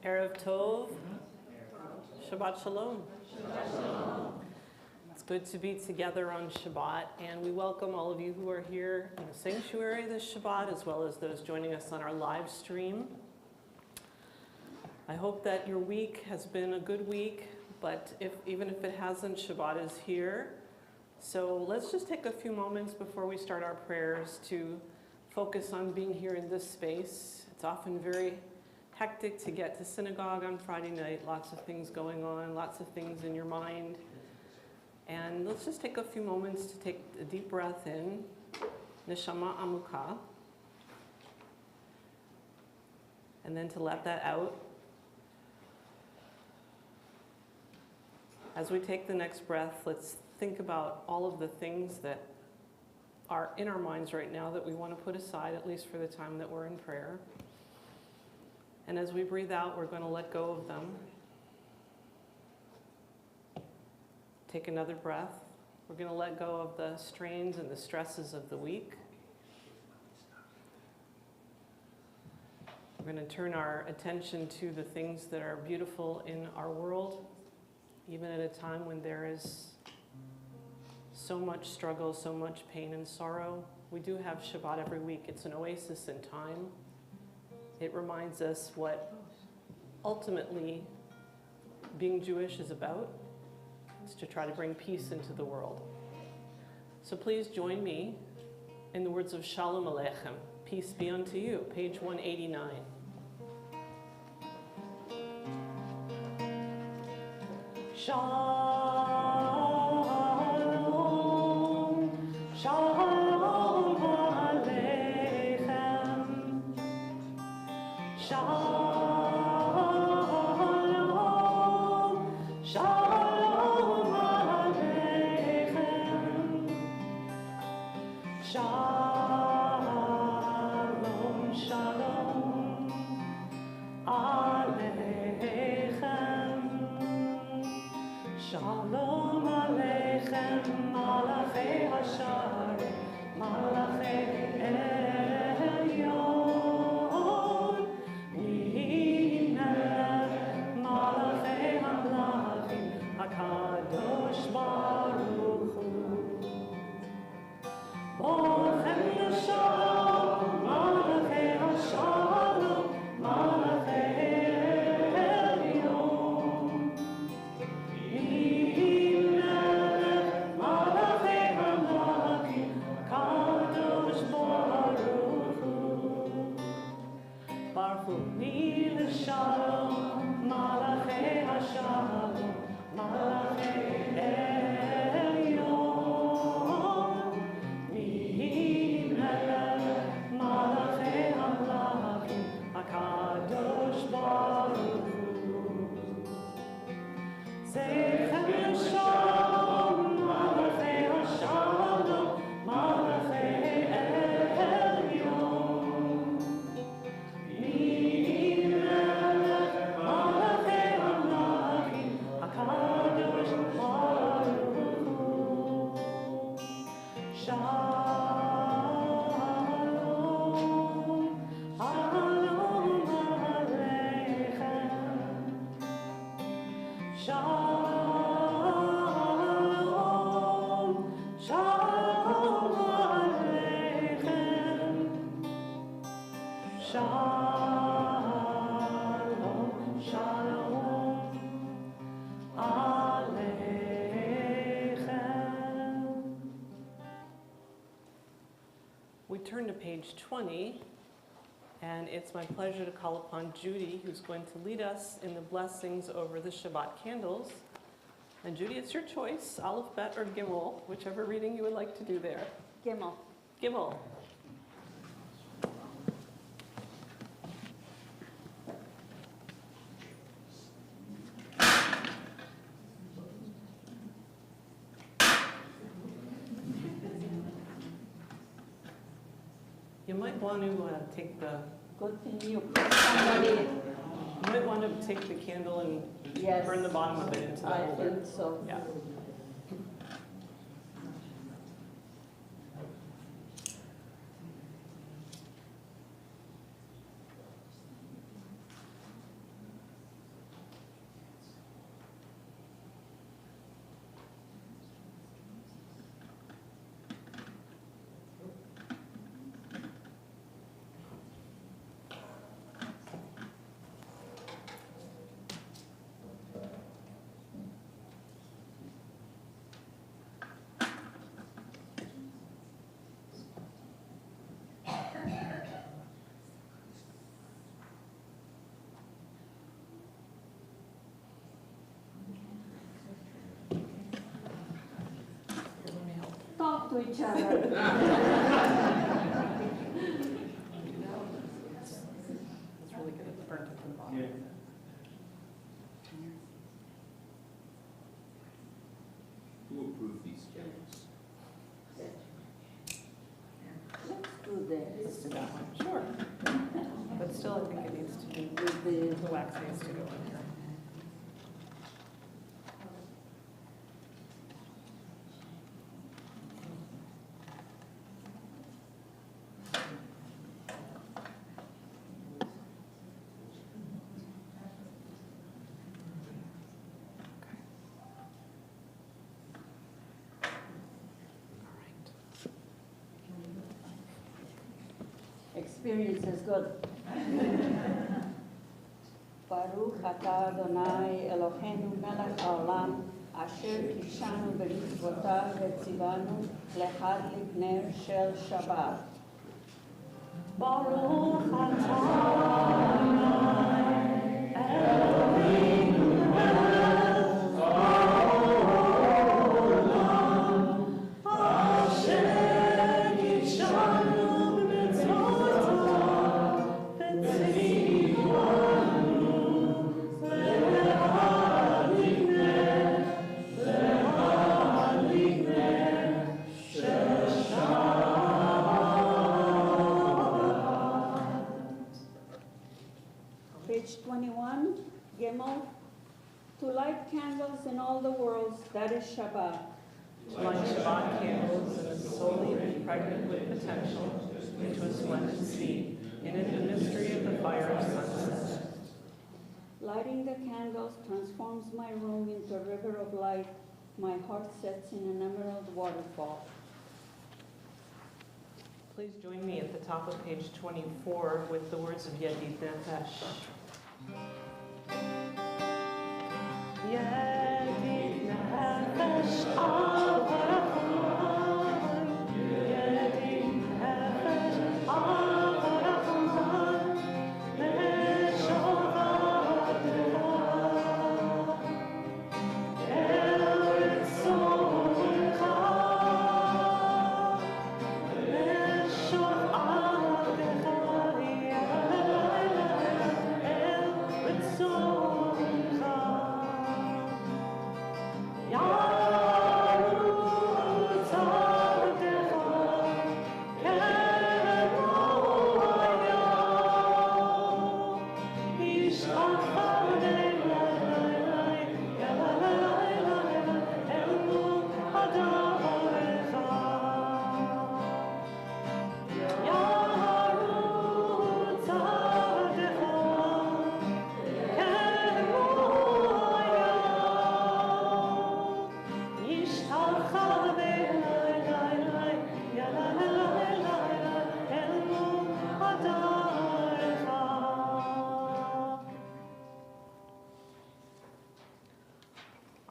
Erev Tov, Shabbat Shalom. It's good to be together on Shabbat, and we welcome all of you who are here in the sanctuary this Shabbat, as well as those joining us on our live stream. I hope that your week has been a good week, but even if it hasn't, Shabbat is here. So let's just take a few moments before we start our prayers to focus on being here in this space. It's often very hectic to get to synagogue on Friday night, lots of things going on, lots of things in your mind. And let's just take a few moments to take a deep breath in, neshama amukah, and then to let that out. As we take the next breath, let's think about all of the things that are in our minds right now that we want to put aside, at least for the time that we're in prayer. And as we breathe out, we're going to let go of them. Take another breath. We're going to let go of the strains and the stresses of the week. We're going to turn our attention to the things that are beautiful in our world, even at a time when there is so much struggle, so much pain and sorrow. We do have Shabbat every week. It's an oasis in time. It reminds us what ultimately being Jewish is about. It's to try to bring peace into the world. So please join me in the words of Shalom Aleichem, peace be unto you, page 189. Shalom, Shalom Aleichem, Shalom, Shalom Aleichem, Shalom, Shalom Aleichem, Shalom Aleichem, Malachei Hashar, Malachei Elyon, Mimelech, Malachei Hamlachim, HaKadosh Baruch Hu. Olchem Yashalom, Malachei Hashalom, Malachei Elyon, Mimelech, Malachei Hamlachim, HaKadosh Baruch Hu. Baruch Hu Shalom, Malachei Hashalom, Malachei Elyon, Mimelech, Malachei Hamlachim, HaKadosh Baruch Hu. Zeichem Shalom, Malachei Hashalom, Malachei Elyon, Mimelech, Malachei Hamlachim, HaKadosh Baruch Hu. Shalom, Shalom Aleichem, Shalom, Shalom Aleichem, Shalom, Shalom Aleichem. We turn to page 20, and it's my pleasure to call upon Judy, who's going to lead us in the blessings over the Shabbat candles. And Judy, it's your choice, Aleph, Bet, or Gimel, whichever reading you would like to do there. Gimel. Gimel. You might want to take the. Good thing you put somebody. You might want to take the candle and Yes. burn the bottom of it into the I holder. think so. Yeah. talk to each other. It's really good. It's burnt at the bottom. Who approved these checks? Let's do this. Let's do that one. Sure. But still, I think it needs to be, With the wax needs to go in here. experience is good. Baruch atah Adonai Eloheinu melech haolam asher kishanu b'mitzvotav v'tzivanu lehadlik ner shel Shabbat. Baruch atah Adonai Eloheinu melech haolam asher kishanu Page 21, Gimel. To light candles in all the worlds, that is Shabbat. To light Shabbat candles in a solely pregnant with potential into a splendid seed, in it the mystery of the fire of sunset. Lighting the candles transforms my room into a river of light. My heart sets in an emerald waterfall. Please join me at the top of page 24 with the words of Yedid Nefesh. Yedid Nefesh Avarachman, Yedid Nefesh Avarachman, Meshovadecha, Eretz Solcha, Meshovadecha, Eretz Solcha, Yarutz Adecha, Kemoya, Ishachadei Lai, Elu Hadarecha, Yarutz Adecha, Kemoya, Ishachadei Lai, Elu Hadarecha.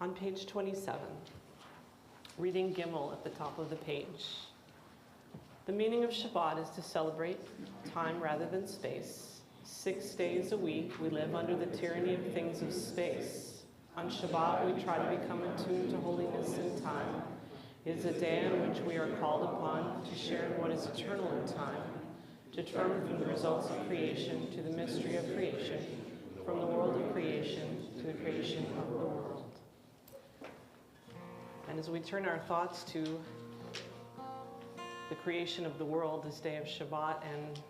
On page 27, reading Gimel at the top of the page. The meaning of Shabbat is to celebrate time rather than space. 6 days a week, we live under the tyranny of things of space. On Shabbat, we try to become attuned to holiness in time. It is a day on which we are called upon to share in what is eternal in time, to turn from the results of creation to the mystery of creation, from the world of creation to the creation of the world. And as we turn our thoughts to the creation of the world, this day of Shabbat, and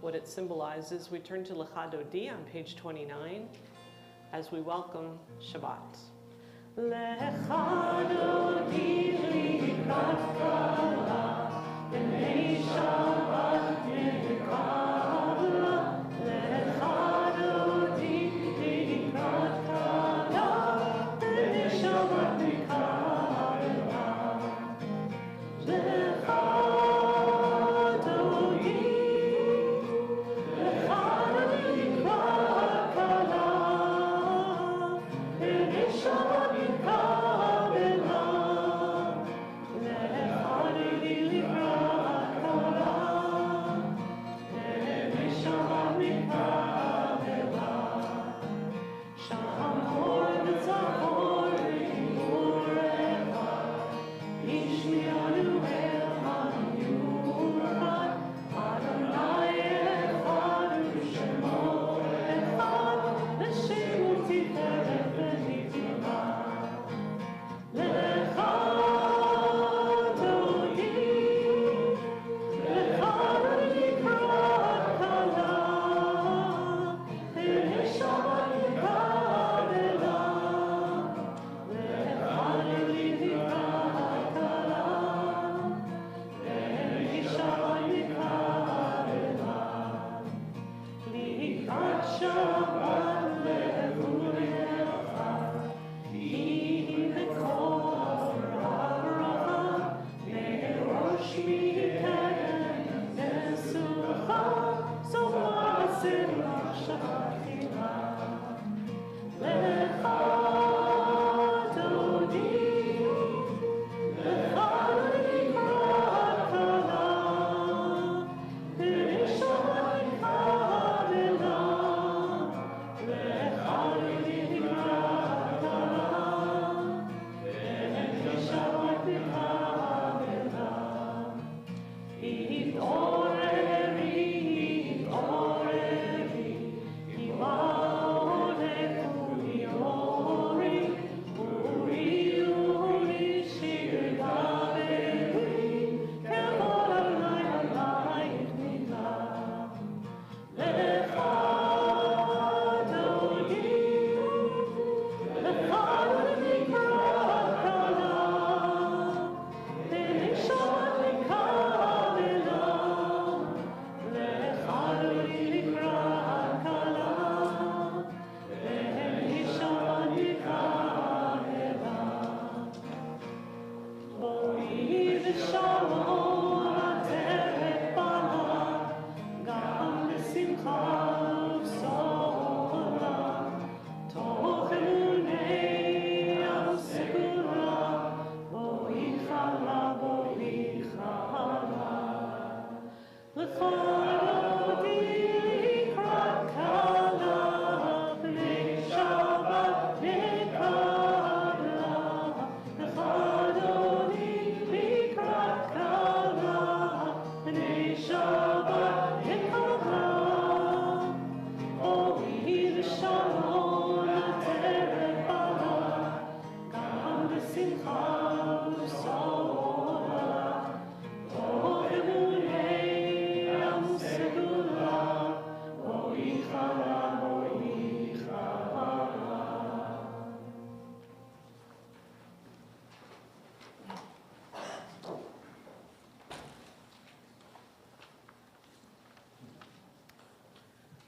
what it symbolizes, we turn to Lecha Dodi on page 29 as we welcome Shabbat. Lecha Dodi likrat kala, b'nei Shabbat nekabla. Lecha Dodi likrat kala, b'nei Shabbat nekabla. Lecha Dodi, Lecha likrat kala, b'nei Shabbat nekabla. Lecha Dodi likrat kala,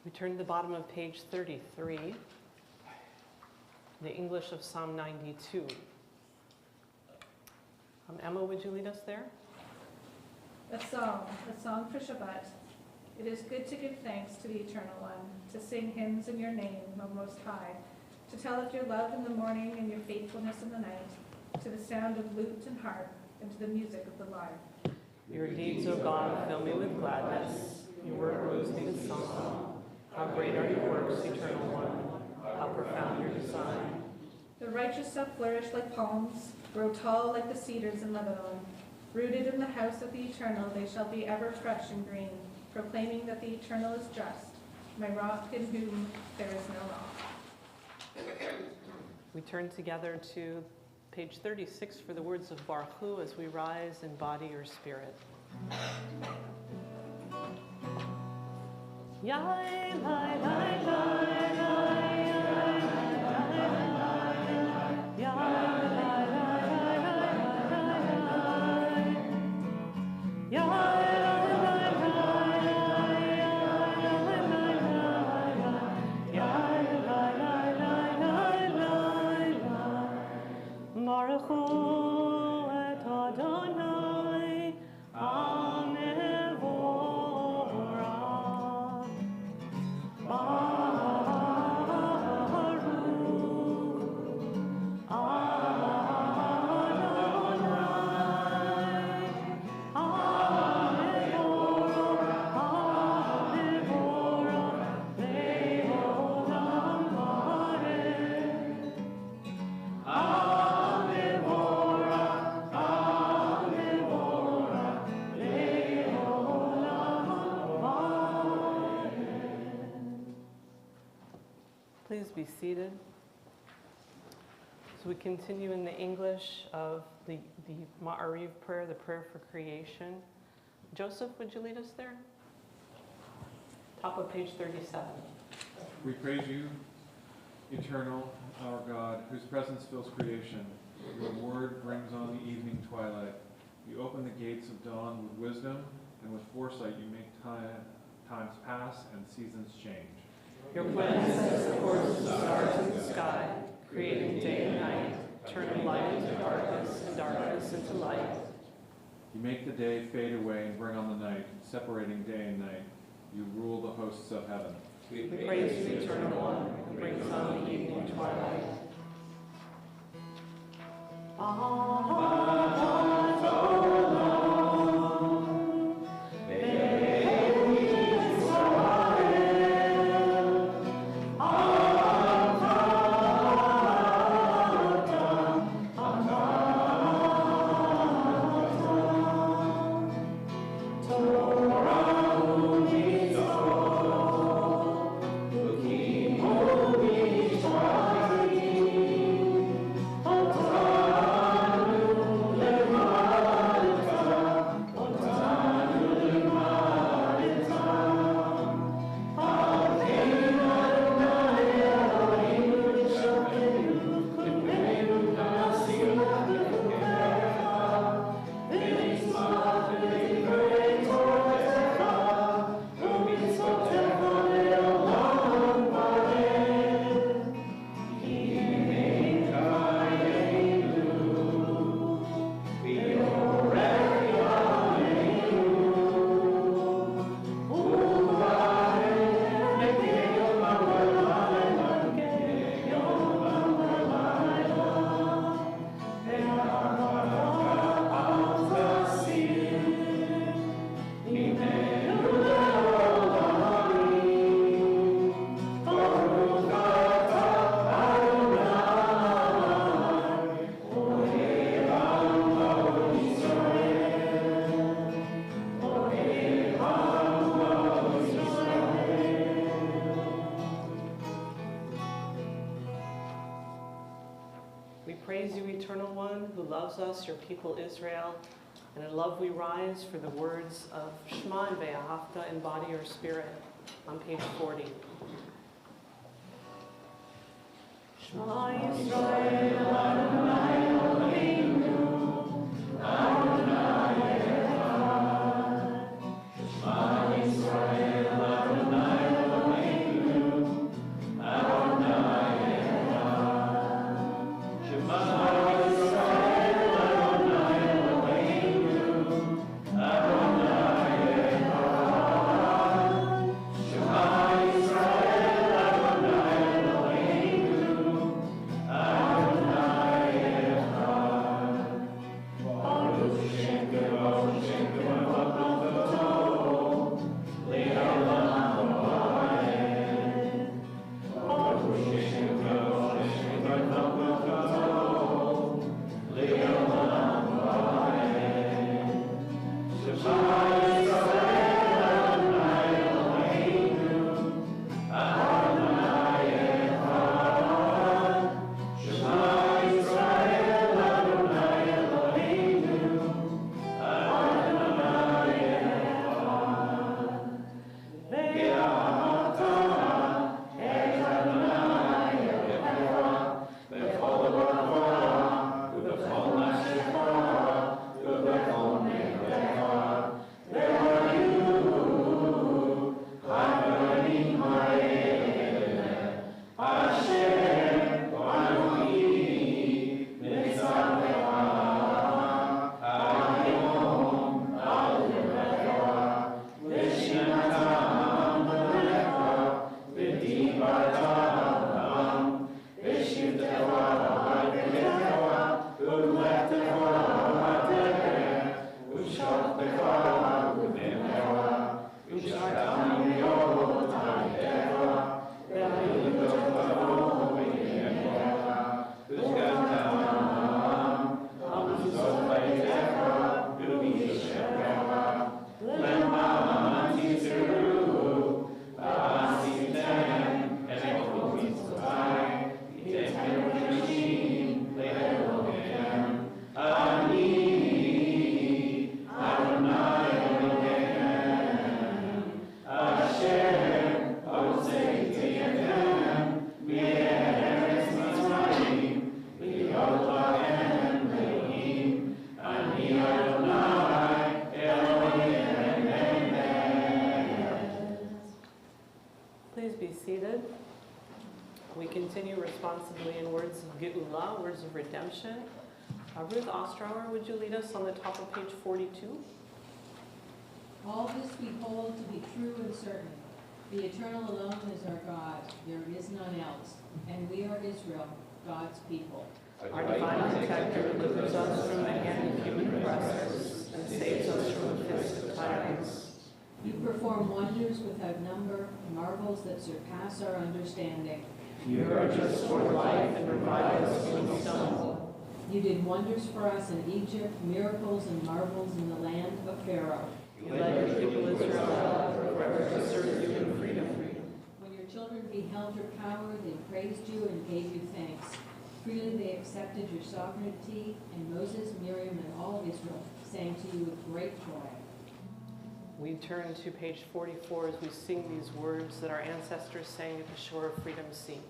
We turn to the bottom of page 33, the English of Psalm 92. Emma, would you lead us there? A song for Shabbat. It is good to give thanks to the Eternal One, to sing hymns in your name, O Most High, to tell of your love in the morning and your faithfulness in the night, to the sound of lute and harp, and to the music of the lyre. Your deeds, O God, fill me with gladness. Your word moves me to song. How great are your works, Eternal One. How profound your design. The righteous shall flourish like palms, grow tall like the cedars in Lebanon. Rooted in the house of the Eternal, they shall be ever fresh and green, proclaiming that the Eternal is just, my rock in whom there is no wrong. We turn together to page 36 for the words of Baruch Hu as we rise in body or spirit. Yai, lai, lai, lai, lai, Please be seated. So we continue in the English of the Ma'ariv prayer, the prayer for creation. Joseph, would you lead us there? Top of page 37. We praise you, eternal, our God, whose presence fills creation. Your word brings on the evening twilight. You open the gates of dawn with wisdom, and with foresight you make times pass and seasons change. Your plans supports the stars in the sky, creating day and night, turning light into darkness and darkness into light. You make the day fade away and bring on the night, separating day and night. You rule the hosts of heaven. We praise you, Eternal One, who brings on the evening twilight. Us, your people Israel, and in love we rise for the words of Shema and Ve'ahavta in body or spirit on page 40. Shema Yisrael Adonai Eloheinu Adonai Echad. Shema Yisrael Adonai Eloheinu seated. We continue responsibly in words of Geula, words of redemption. Ruth Ostrower, would you lead us on the top of page 42? All this we hold to be true and certain. The Eternal alone is our God. There is none else. And we are Israel, God's people. Our divine protector delivers us from the hand of human oppressors and saves us from the fist of tyrants. You perform wonders without number, marvels that surpass our understanding. You urge us toward life and revive us from the stone. You did wonders for us in Egypt, miracles and marvels in the land of Pharaoh. You led your people Israel out forever to serve you in freedom. When your children beheld your power, they praised you and gave you thanks. Freely they accepted your sovereignty, and Moses, Miriam, and all of Israel sang to you with great joy. We turn to page 44 as we sing these words that our ancestors sang at the shore of Freedom Sea.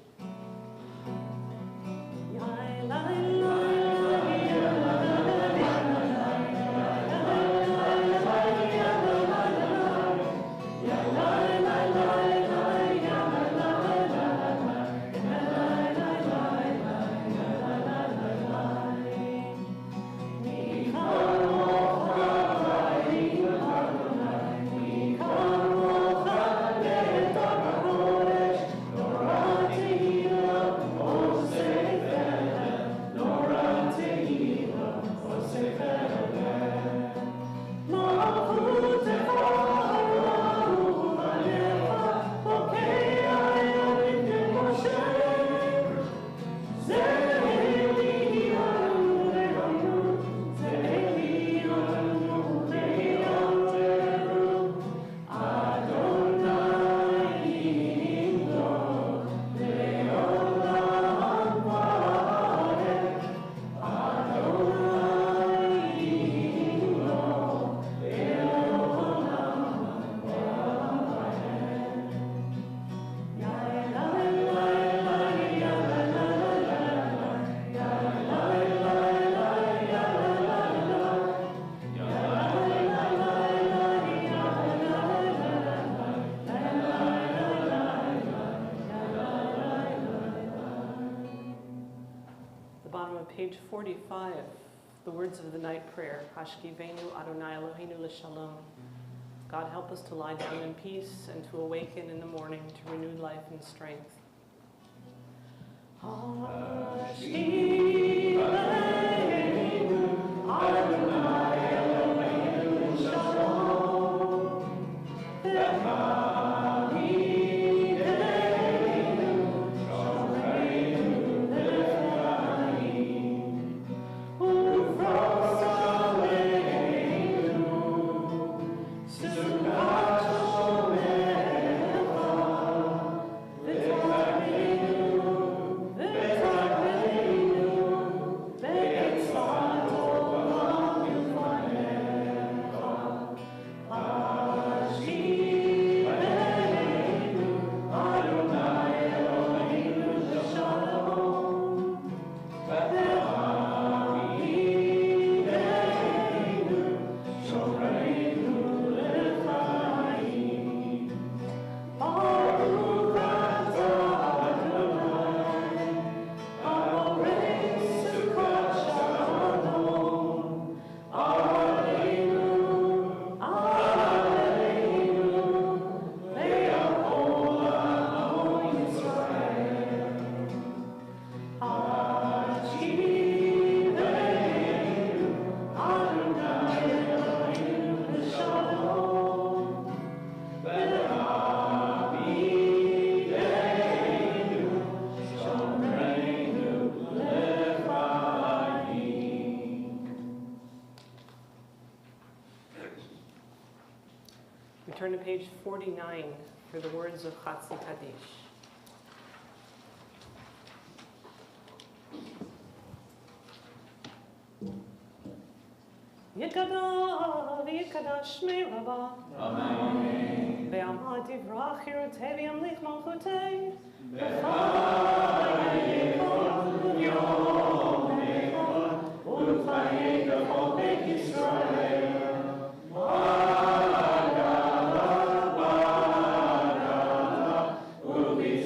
Page 45, the words of the night prayer, Hashkivenu Adonai Eloheinu L'Shalom. God, help us to lie down in peace and to awaken in the morning to renewed life and strength. Hashkivenu Adonai Eloheinu L'Shalom. Turn to page 49 for the words of Chatzi Kaddish. Yekada v'yekadash shmei Rabba. Amen. Ve'amad divrach yirotei v'yamlich malchutei. V'chayei kol yom echad u'chayei kol beit Yisrael. Ubi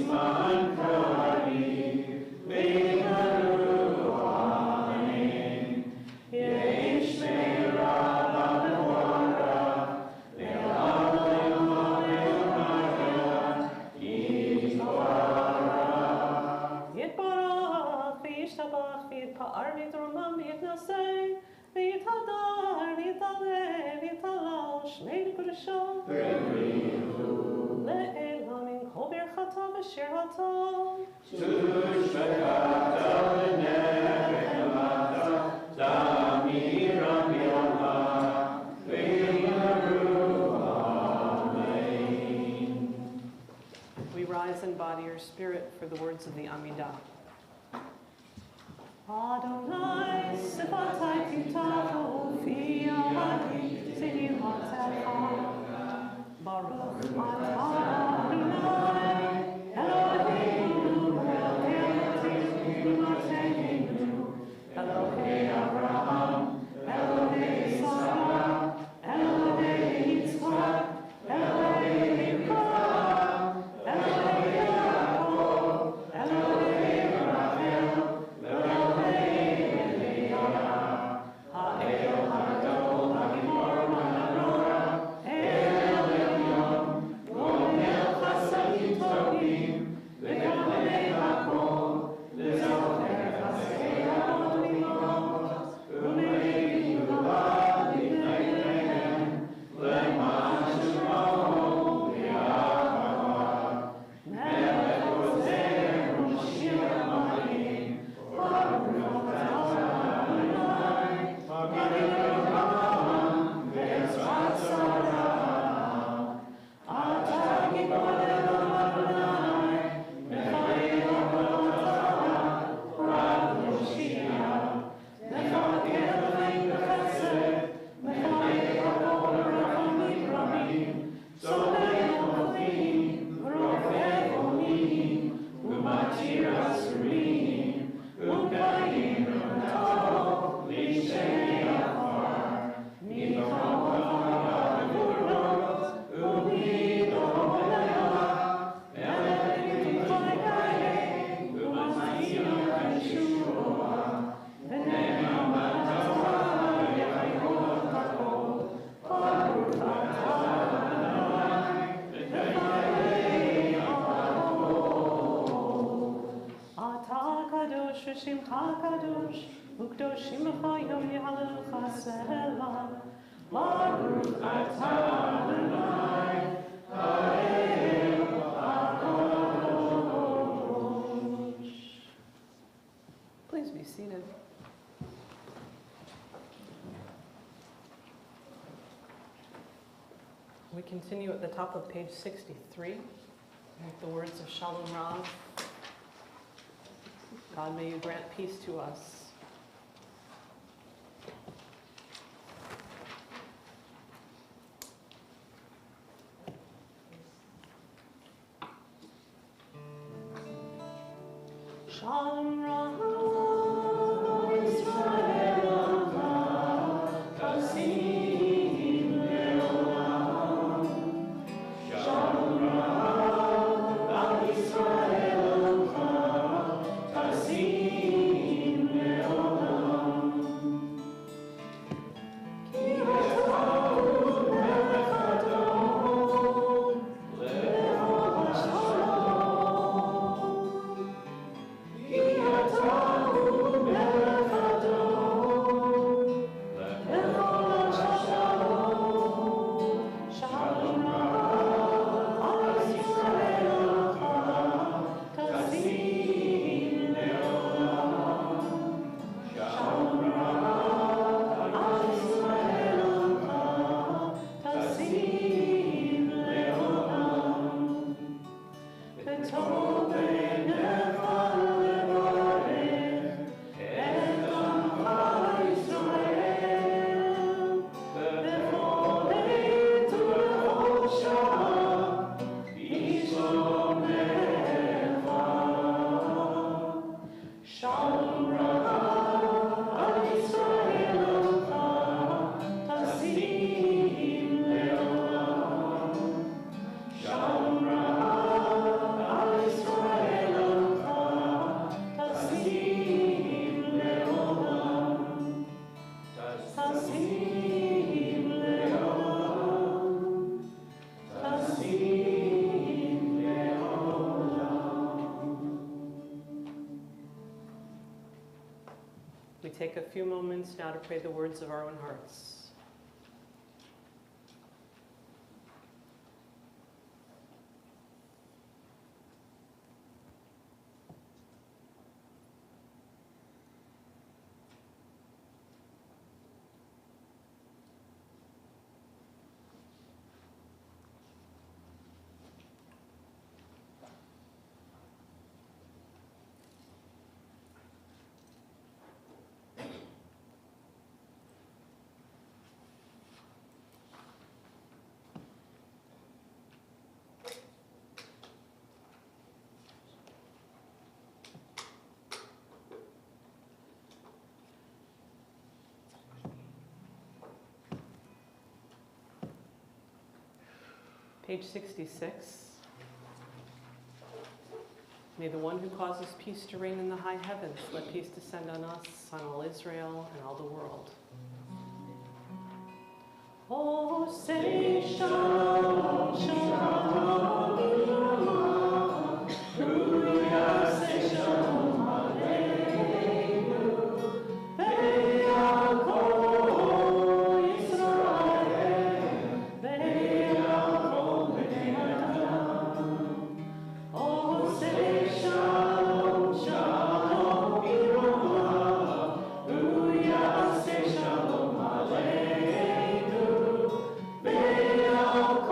אשר הטוב. We rise in body or spirit for the words of the Amidah. Adonai, Sivatai Titato, Fiati, Sinihatecha, Baruch Atah Adonai, Eloheinu, Elohei Abraham, Elohei Sarah, Elohei Yitzchak, Elohei Rivka, Elohei Yaakov, Elohei Rachel, Elohei Leah, Ha'el Hagdol Hagimor Ha'Narora, El Elyon, Gomel Chasadim Tovim, V'Gamei Hakol, V'Zocher Chasei Ha'olimot, U'Mei Yuvad L'Ifneihem, L'Man Shemo V'Yahava, Melech Ozer U'Mashiach Ma'im, Baruch Atah Adonai, Melech Olam V'Ezrat Sarah, Atah Gibor Elam Adonai, Mechael Avodah, Rav Yoshiach, Mechakel V'Ein B'Chesed, Mechael Avodah Rachamim Rabim, Solel Congregation of Mississauga, U'Matir Asurim, U'Kaim Ramatol, L'Ishei Afar, Michal V'Chaya V'Gurot, U'Midol V'Leah, Melech V'Chayei, U'Mashiach Yeshua, V'Ne'eman Torah V'Yachayot Hakol, Baruch Atah Adonai, V'Chayei Hakol. Atah kadosh v'shimcha kadosh, u'kdoshim b'cha yom yehallelcha selah. Baruch Atah Adonai, Ha'el HaKadosh. Please be seated. We continue at the top of page 63 with the words of Shalom Rav. God, may you grant peace to us. Shalom Rav, Israel, Kasim Leolam. Shalom Rav, Israel, Kasim Leolam. Ki atah melech Adon, le'olam shalom. Ki atah melech Adon, le'olam shalom. Shalom Rav, Israel, Kasim Leolam. Shalom Rav, Israel, Kasim Leolam. V'tov beinecha levarech et amcha Yisrael, b'chol עת ובכל שעה, בשלומך. Shalom Rav, Israel, Kasim Leolam. Shalom Rav, Israel, Kasim Leolam. Kasim Leolam. Kasim Leolam. We take a few moments now to pray the words of our own hearts. Page 66. May the one who causes peace to reign in the high heavens, let peace descend on us, on all Israel, and all the world. Oh, say shalom, shalom, hallelujah, say shalom, hallelujah, Ve'yakol Yisrael, Ve'yakol b'nei Adam. Oh, say shalom, shalom, hallelujah, say shalom, hallelujah, Ve'yakol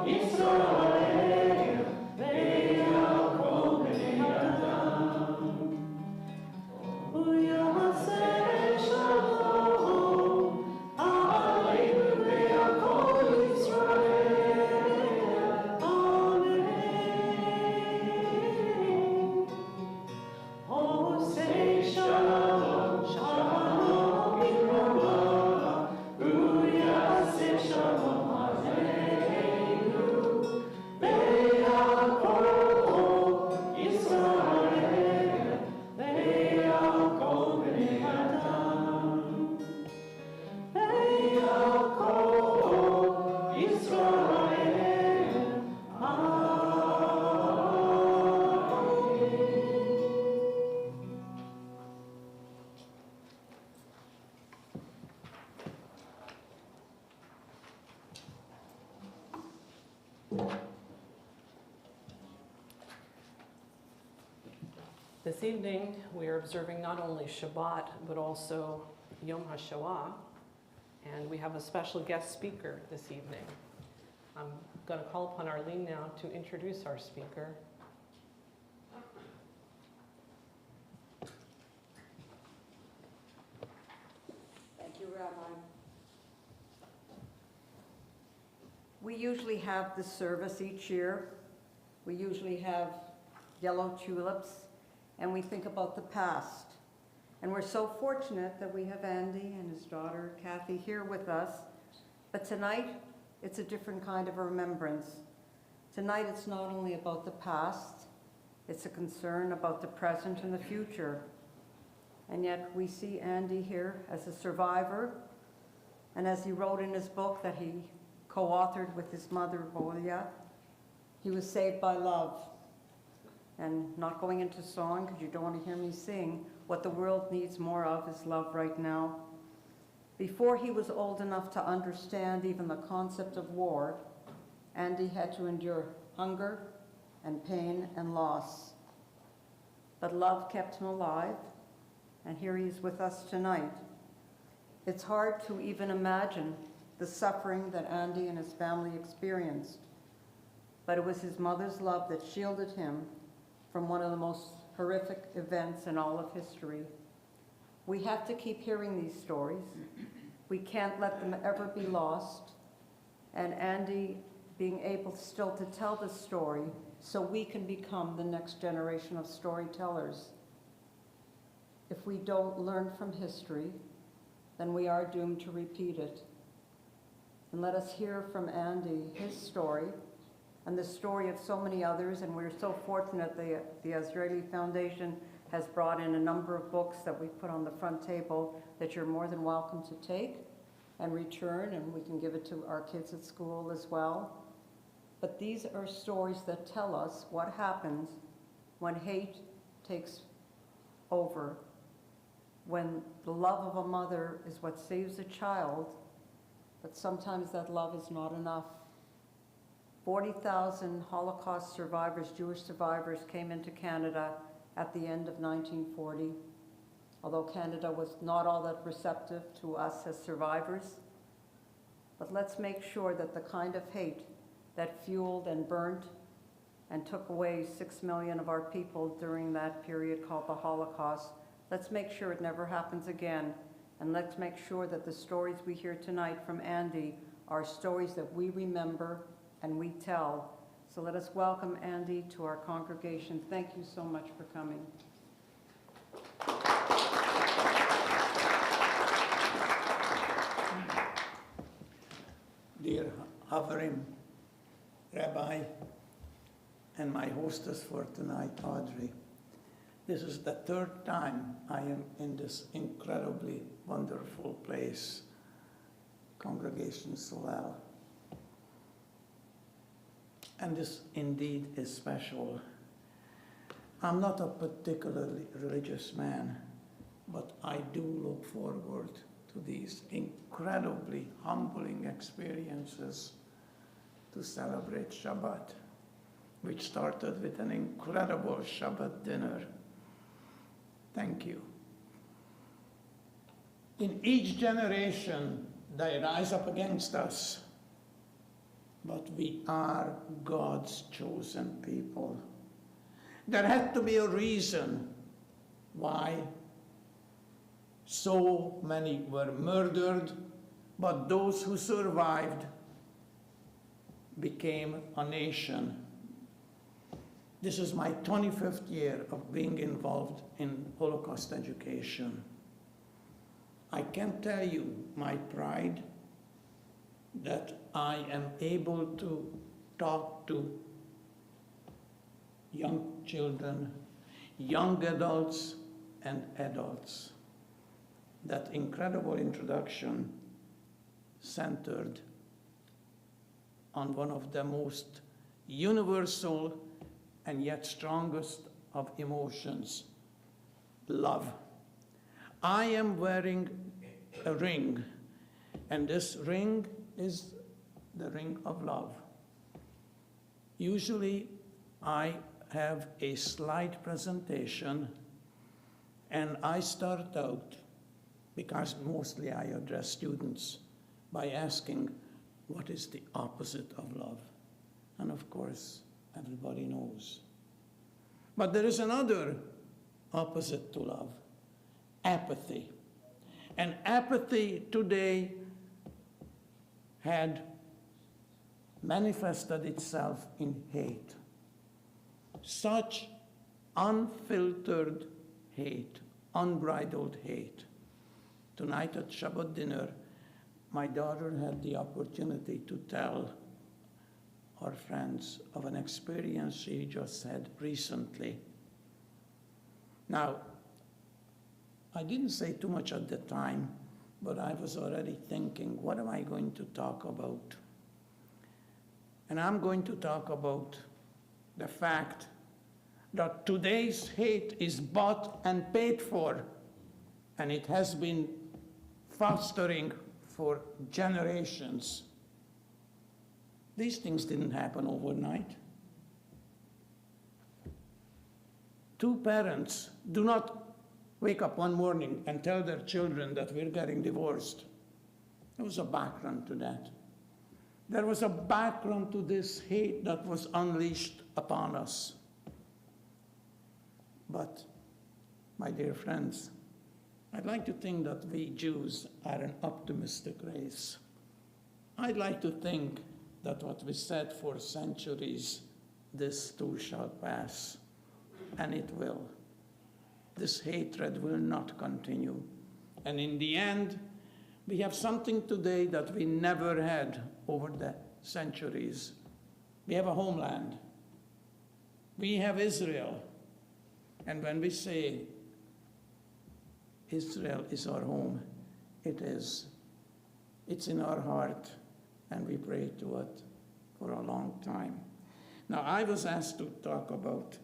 Yisrael, Ve'yakol b'nei Adam. Oh, say shalom, hallelujah, Ve'yakol Yisrael, amen. Oh, say shalom, shalom, hallelujah, say shalom, hallelujah, Ve'yakol Yisrael, Ve'yakol b'nei Adam, Ve'yakol Yisrael, This evening, we are observing not only Shabbat, but also Yom HaShoah, and we have a special guest speaker this evening. I'm going to call upon Arlene now to introduce our speaker. Thank you, Rabbi. We usually have this service each year. We usually have yellow tulips, and we think about the past. And we're so fortunate that we have Andy and his daughter, Kathy, here with us. But tonight, it's a different kind of a remembrance. Tonight, it's not only about the past, it's a concern about the present and the future. And yet we see Andy here as a survivor, and as he wrote in his book that he co-authored with his mother, Bolia, he was saved by love. And not going into song, because you don't want to hear me sing, what the world needs more of is love right now. Before he was old enough to understand even the concept of war, Andy had to endure hunger and pain and loss. But love kept him alive, and here he is with us tonight. It's hard to even imagine the suffering that Andy and his family experienced, but it was his mother's love that shielded him from one of the most horrific events in all of history. We have to keep hearing these stories. We can't let them ever be lost. And Andy being able still to tell the story so we can become the next generation of storytellers. If we don't learn from history, then we are doomed to repeat it. And let us hear from Andy, his story, and the story of so many others, and we're so fortunate the Israeli Foundation has brought in a number of books that we put on the front table that you're more than welcome to take and return, and we can give it to our kids at school as well. But these are stories that tell us what happens when hate takes over, when the love of a mother is what saves a child, but sometimes that love is not enough. 40,000 Holocaust survivors, Jewish survivors, came into Canada at the end of 1940, although Canada was not all that receptive to us as survivors. But let's make sure that the kind of hate that fueled and burnt and took away 6 million of our people during that period called the Holocaust, let's make sure it never happens again. And let's make sure that the stories we hear tonight from Andy are stories that we remember and we tell. So let us welcome Andy to our congregation. Thank you so much for coming. Dear Haverim, Rabbi, and my hostess for tonight, Audrey. This is the third time I am in this incredibly wonderful place, Congregation Solel. And this indeed is special. I'm not a particularly religious man, but I do look forward to these incredibly humbling experiences to celebrate Shabbat, which started with an incredible Shabbat dinner. Thank you. In each generation, they rise up against us, but we are God's chosen people. There had to be a reason why so many were murdered, but those who survived became a nation. This is my 25th year of being involved in Holocaust education. I can tell you my pride that I am able to talk to young children, young adults, and adults. That incredible introduction centered on one of the most universal and yet strongest of emotions, love. I am wearing a ring, and this ring is the ring of love. Usually I have a slide presentation, and I start out, because mostly I address students, by asking, what is the opposite of love? And of course, everybody knows. But there is another opposite to love, apathy. And apathy today had manifested itself in hate. Such unfiltered hate, unbridled hate. Tonight at Shabbat dinner, my daughter had the opportunity to tell our friends of an experience she just had recently. Now, I didn't say too much at the time, but I was already thinking, what am I going to talk about? And I'm going to talk about the fact that today's hate is bought and paid for, and it has been fostering for generations. These things didn't happen overnight. Two parents do not wake up one morning and tell their children that we're getting divorced. There was a background to that. There was a background to this hate that was unleashed upon us. But, my dear friends, I'd like to think that we Jews are an optimistic race. I'd like to think that what we said for centuries, this too shall pass, and it will. This hatred will not continue. And in the end, we have something today that we never had over the centuries. We have a homeland. We have Israel. And when we say Israel is our home, it is. It's in our heart, and we pray to it for a long time. Now, I was asked to talk about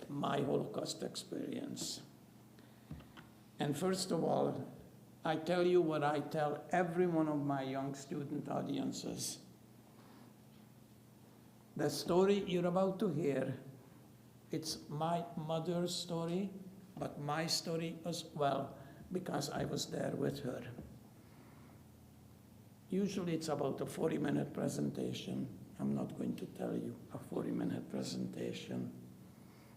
my Holocaust experience. And first of all, I tell you what I tell every one of my young student audiences. The story you're about to hear, it's my mother's story, but my story as well, because I was there with her. Usually it's about a 40-minute presentation. I'm not going to tell you a 40-minute presentation.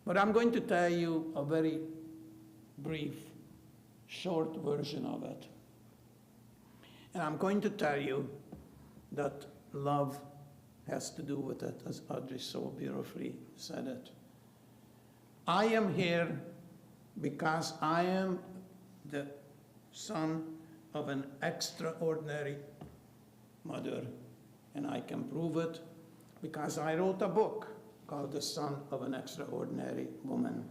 But I'm going to tell you a very brief, short version of it. And I'm going to tell you that love has to do with it, as Audrey so beautifully said it. I am here because I am the son of an extraordinary mother, and I can prove it because I wrote a book called The Son of an Extraordinary Woman,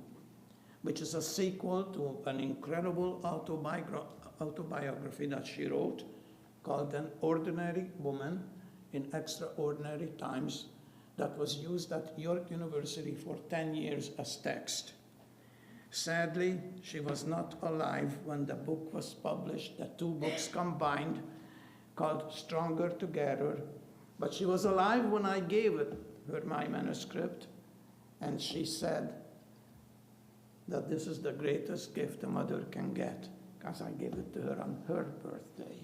which is a sequel to an incredible autobiography that she wrote called An Ordinary Woman in Extraordinary Times, that was used at York University for 10 years as text. Sadly, she was not alive when the book was published, the two books combined, called Stronger Together, but she was alive when I gave her my manuscript, and she said that this is the greatest gift a mother can get, because I gave it to her on her birthday.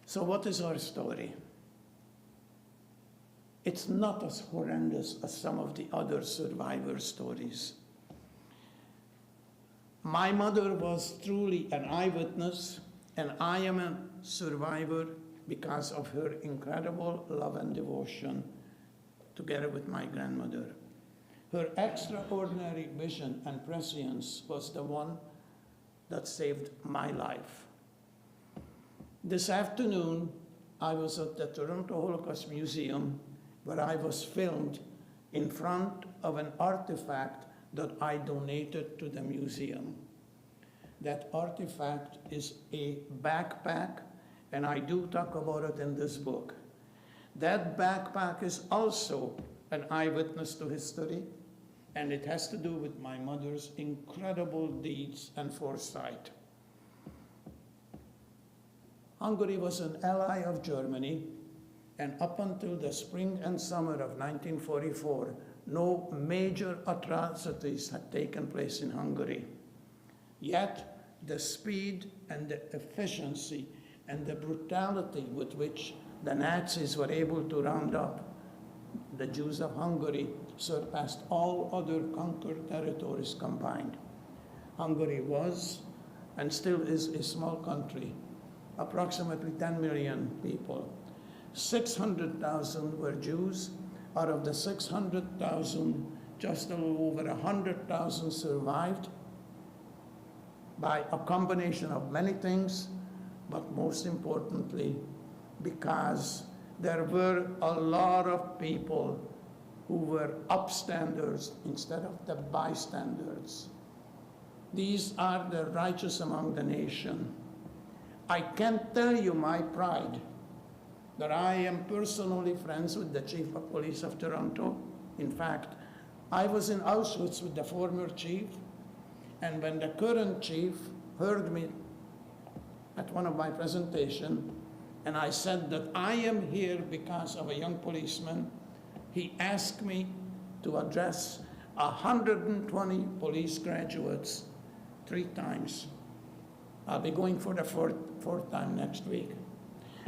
So what is our story? It's not as horrendous as some of the other survivor stories. My mother was truly an eyewitness, and I am a survivor because of her incredible love and devotion together with my grandmother. Her extraordinary vision and prescience was the one that saved my life. This afternoon, I was at the Toronto Holocaust Museum, where I was filmed in front of an artifact that I donated to the museum. That artifact is a backpack, and I do talk about it in this book. That backpack is also an eyewitness to history, and it has to do with my mother's incredible deeds and foresight. Hungary was an ally of Germany, and up until the spring and summer of 1944, no major atrocities had taken place in Hungary. Yet, the speed and the efficiency and the brutality with which the Nazis were able to round up the Jews of Hungary surpassed all other conquered territories combined. Hungary was, and still is, a small country, approximately 10 million people. 600,000 were Jews. Out of the 600,000, just a little over 100,000 survived by a combination of many things, but most importantly, because there were a lot of people who were upstanders instead of the bystanders. These are the righteous among the nation. I can't tell you my pride that I am personally friends with the chief of police of Toronto. In fact, I was in Auschwitz with the former chief, and when the current chief heard me at one of my presentations, and I said that I am here because of a young policeman, he asked me to address 120 police graduates 3 times. I'll be going for the fourth time next week.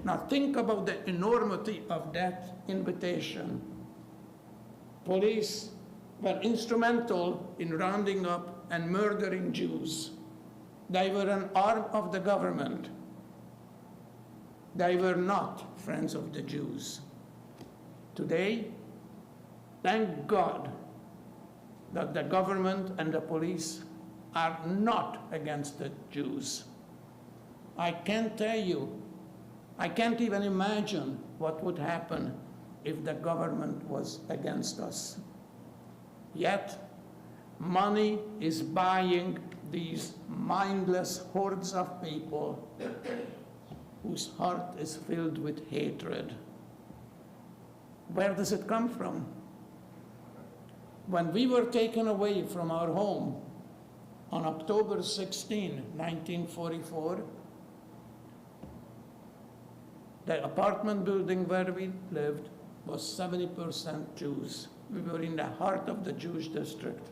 Now think about the enormity of that invitation. Police were instrumental in rounding up and murdering Jews. They were an arm of the government. They were not friends of the Jews. Today, thank God that the government and the police are not against the Jews. I can't tell you, I can't even imagine what would happen if the government was against us. Yet, money is buying these mindless hordes of people whose heart is filled with hatred. Where does it come from? When we were taken away from our home on October 16, 1944, the apartment building where we lived was 70% Jews. We were in the heart of the Jewish district.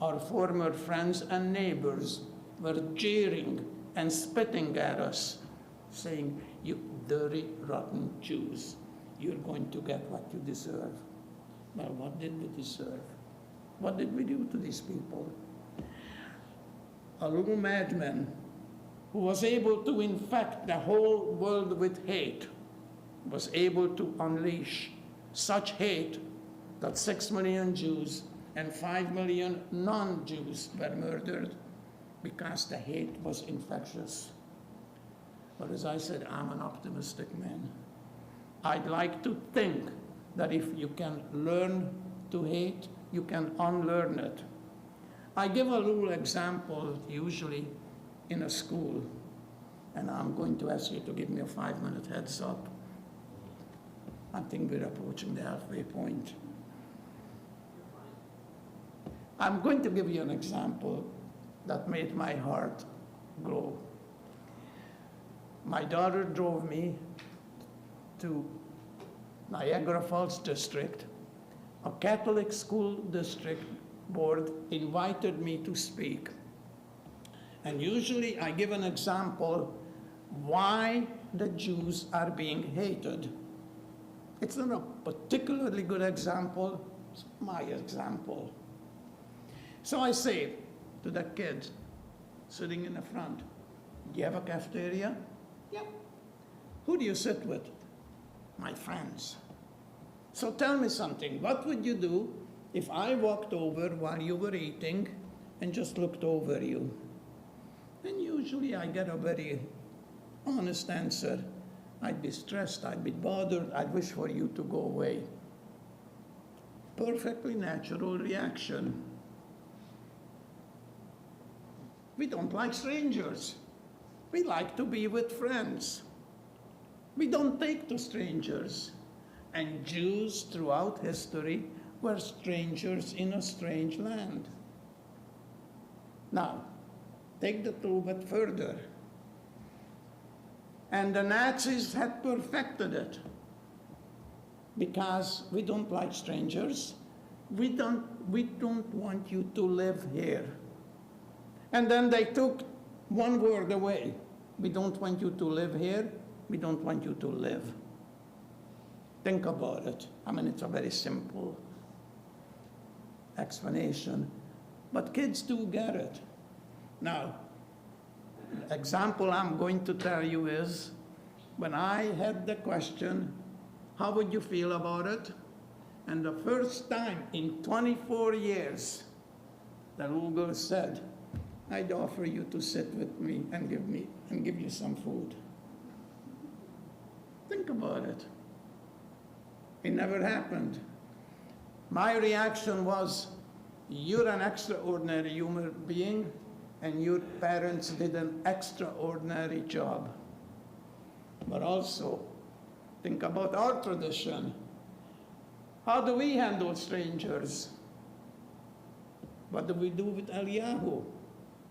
Our former friends and neighbors were jeering and spitting at us, saying, "You dirty, rotten Jews, you're going to get what you deserve." Well, what did we deserve? What did we do to these people? A little madman who was able to infect the whole world with hate was able to unleash such hate that 6 million Jews and 5 million non-Jews were murdered because the hate was infectious. But as I said, I'm an optimistic man. I'd like to think that if you can learn to hate, you can unlearn it. I give a little example usually in a school, and I'm going to ask you to give me a 5-minute heads up. I think we're approaching the halfway point. I'm going to give you an example that made my heart grow. My daughter drove me to Niagara Falls District. A Catholic school district board invited me to speak. And usually I give an example why the Jews are being hated. It's not a particularly good example, it's my example. So I say to the kid sitting in the front, do you have a cafeteria? Yep. Who do you sit with? My friends. So tell me something, what would you do if I walked over while you were eating and just looked over you? And usually I get a very honest answer. I'd be stressed, I'd be bothered, I'd wish for you to go away. Perfectly natural reaction. We don't like strangers. We like to be with friends. We don't take to strangers. And Jews throughout history were strangers in a strange land. Now, take the two bit further. And the Nazis had perfected it. Because we don't like strangers. We don't want you to live here. And then they took one word away. We don't want you to live here. We don't want you to live. Think about it. I mean, it's a very simple explanation, but kids do get it. Now, the example I'm going to tell you is, when I had the question, how would you feel about it? And the first time in 24 years, the little girl said, I'd offer you to sit with me and give you some food. Think about it. It never happened. My reaction was, you're an extraordinary human being, and your parents did an extraordinary job. But also, think about our tradition. How do we handle strangers? What do we do with Eliyahu?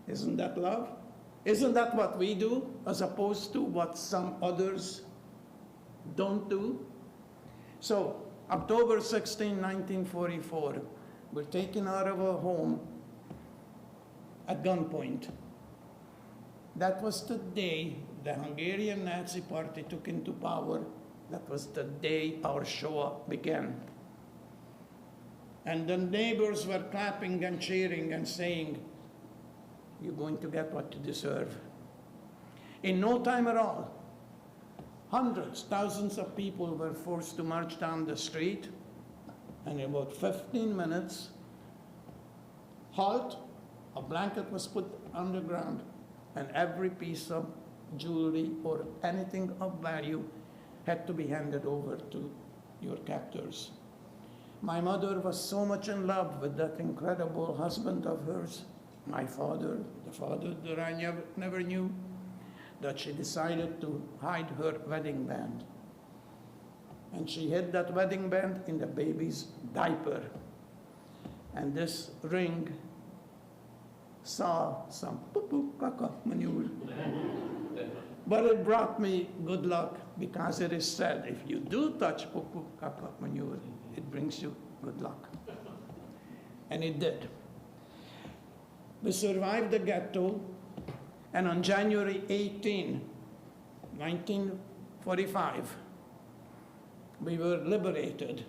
Isn't that love? Isn't that what we do, as opposed to what some others don't do? So, October 16, 1944, we're taken out of our home at gunpoint. That was the day the Hungarian Nazi Party took into power. That was the day our Shoah began. And the neighbors were clapping and cheering and saying, you're going to get what you deserve. In no time at all, hundreds, thousands of people were forced to march down the street, and in about 15 minutes, halt, a blanket was put on the ground, and every piece of jewelry or anything of value had to be handed over to your captors. My mother was so much in love with that incredible husband of hers, my father, the father that I never knew, that she decided to hide her wedding band. And she hid that wedding band in the baby's diaper. And this ring saw some poo-poo, caca manure. But it brought me good luck, because it is said, if you do touch poo-poo, caca manure, it brings you good luck. And it did. We survived the ghetto, and on January 18, 1945, we were liberated.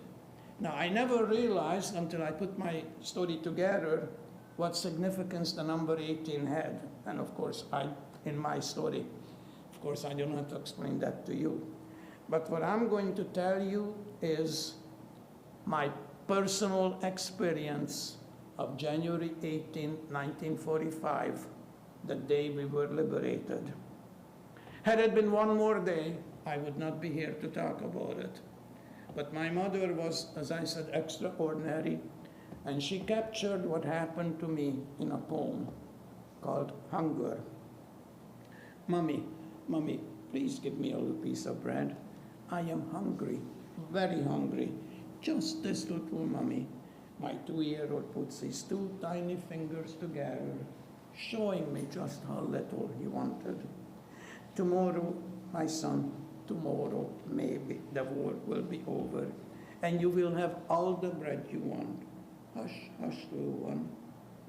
Now, I never realized until I put my story together what significance the number 18 had. And of course, in my story, of course, I don't have to explain that to you. But what I'm going to tell you is my personal experience of January 18, 1945, the day we were liberated. Had it been one more day, I would not be here to talk about it. But my mother was, as I said, extraordinary, and she captured what happened to me in a poem called Hunger. Mommy, please give me a little piece of bread. I am hungry, very hungry. Just this little, Mommy. My 2-year-old puts his 2 tiny fingers together, showing me just how little he wanted. Tomorrow, my son, tomorrow maybe the war will be over, and you will have all the bread you want. Hush, hush, little one.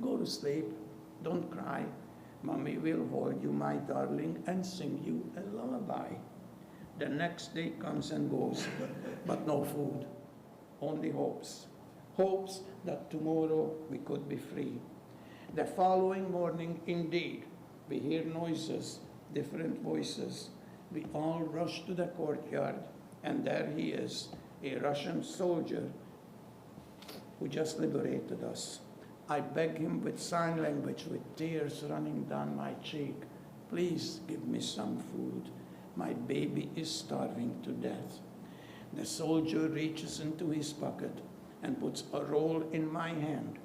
Go to sleep. Don't cry. Mommy will hold you, my darling, and sing you a lullaby. The next day comes and goes, but no food, only hopes. Hopes that tomorrow we could be free. The following morning, indeed, we hear noises, different voices. We all rush to the courtyard, and there he is, a Russian soldier who just liberated us. I beg him with sign language, with tears running down my cheek, please give me some food. My baby is starving to death. The soldier reaches into his pocket and puts a roll in my hand.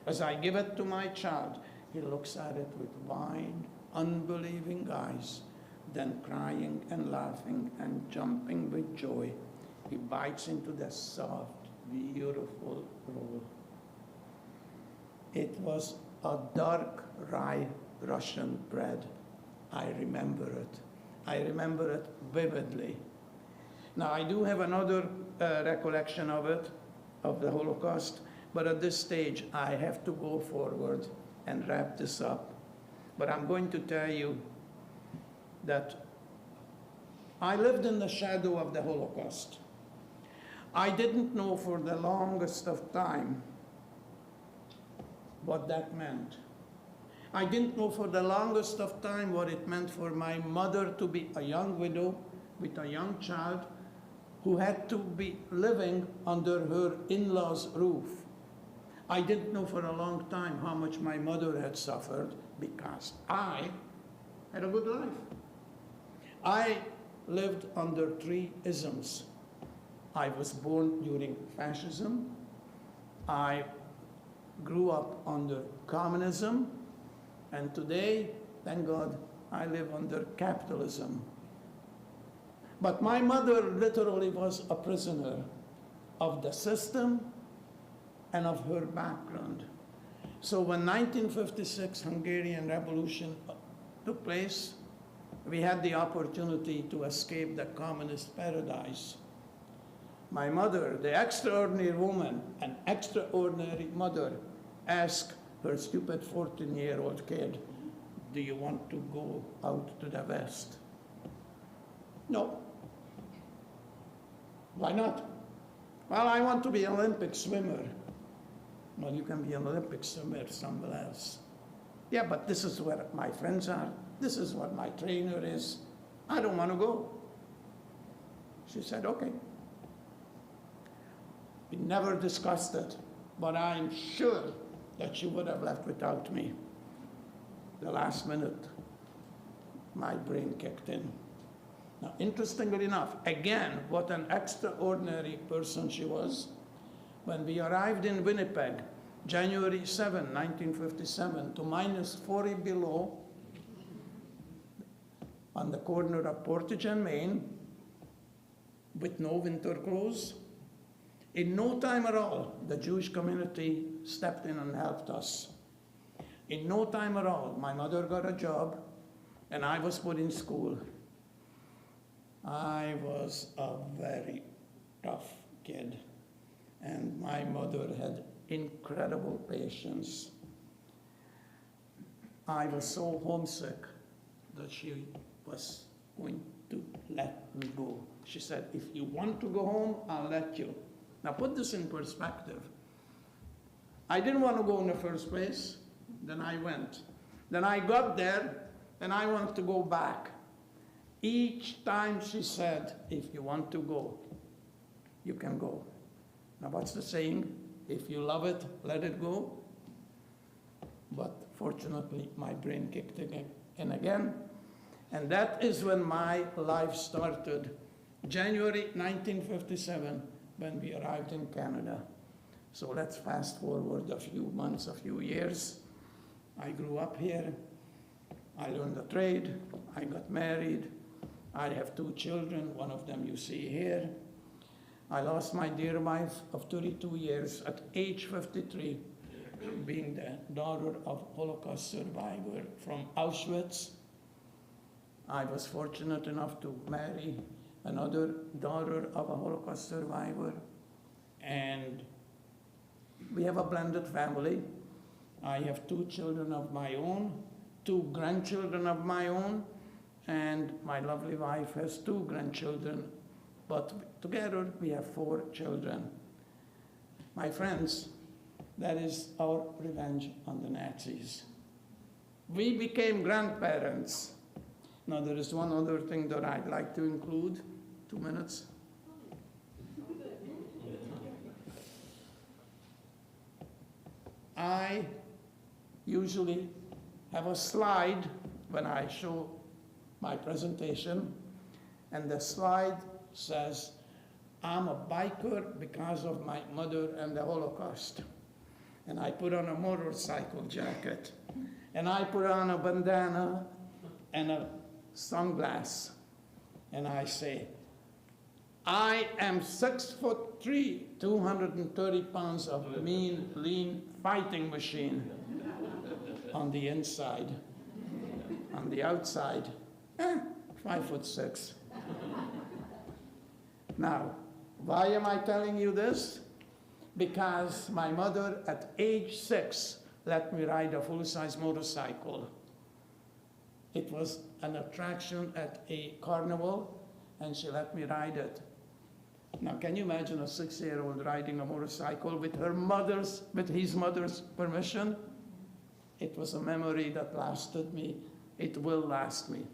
As I give it to my child, he looks at it with wide, unbelieving eyes, then crying and laughing and jumping with joy, he bites into the soft, beautiful roll. It was a dark rye Russian bread. I remember it. I remember it vividly. Now, I do have another recollection of it, of the Holocaust, but at this stage, I have to go forward and wrap this up. But I'm going to tell you that I lived in the shadow of the Holocaust. I didn't know for the longest of time what that meant. I didn't know for the longest of time what it meant for my mother to be a young widow with a young child who had to be living under her in-laws' roof. I didn't know for a long time how much my mother had suffered because I had a good life. I lived under 3 isms. I was born during fascism. I grew up under communism. And today, thank God, I live under capitalism. But my mother literally was a prisoner of the system and of her background. So when 1956 Hungarian Revolution took place, we had the opportunity to escape the communist paradise. My mother, the extraordinary woman, an extraordinary mother, asked her stupid 14-year-old kid, do you want to go out to the West? No. Why not? Well, I want to be an Olympic swimmer. Well, you can be an Olympic swimmer somewhere else. Yeah, but this is where my friends are. This is what my trainer is. I don't want to go. She said, okay. We never discussed it, but I'm sure that she would have left without me. The last minute, my brain kicked in. Now, interestingly enough, again, what an extraordinary person she was. When we arrived in Winnipeg, January 7, 1957, to minus 40 below, on the corner of Portage and Main, with no winter clothes, in no time at all, the Jewish community stepped in and helped us. In no time at all, my mother got a job, and I was put in school. I was a very tough kid, and my mother had incredible patience. I was so homesick that she was going to let me go. She said, if you want to go home, I'll let you. Now put this in perspective. I didn't want to go in the first place, then I went. Then I got there, and I wanted to go back. Each time she said, if you want to go, you can go. Now what's the saying? If you love it, let it go. But fortunately, my brain kicked in again. And that is when my life started. January 1957, when we arrived in Canada. So let's fast forward a few months, a few years. I grew up here. I learned a trade. I got married. I have 2 children. One of them you see here. I lost my dear wife of 32 years at age 53, being the daughter of Holocaust survivor from Auschwitz. I was fortunate enough to marry another daughter of a Holocaust survivor, and we have a blended family. I have 2 children of my own, 2 grandchildren of my own, and my lovely wife has 2 grandchildren, but together we have 4 children. My friends, that is our revenge on the Nazis. We became grandparents. Now there is one other thing that I'd like to include. 2 minutes. I usually have a slide when I show my presentation, and the slide says, I'm a biker because of my mother and the Holocaust. And I put on a motorcycle jacket, and I put on a bandana and a sunglass, and I say, I am 6'3", 230 pounds of mean, lean fighting machine on the inside. On the outside, 5'6". Now, why am I telling you this? Because my mother at age 6 let me ride a full-size motorcycle. It was an attraction at a carnival, and she let me ride it. Now, can you imagine a 6-year-old riding a motorcycle with his mother's permission? It was a memory that lasted me. It will last me.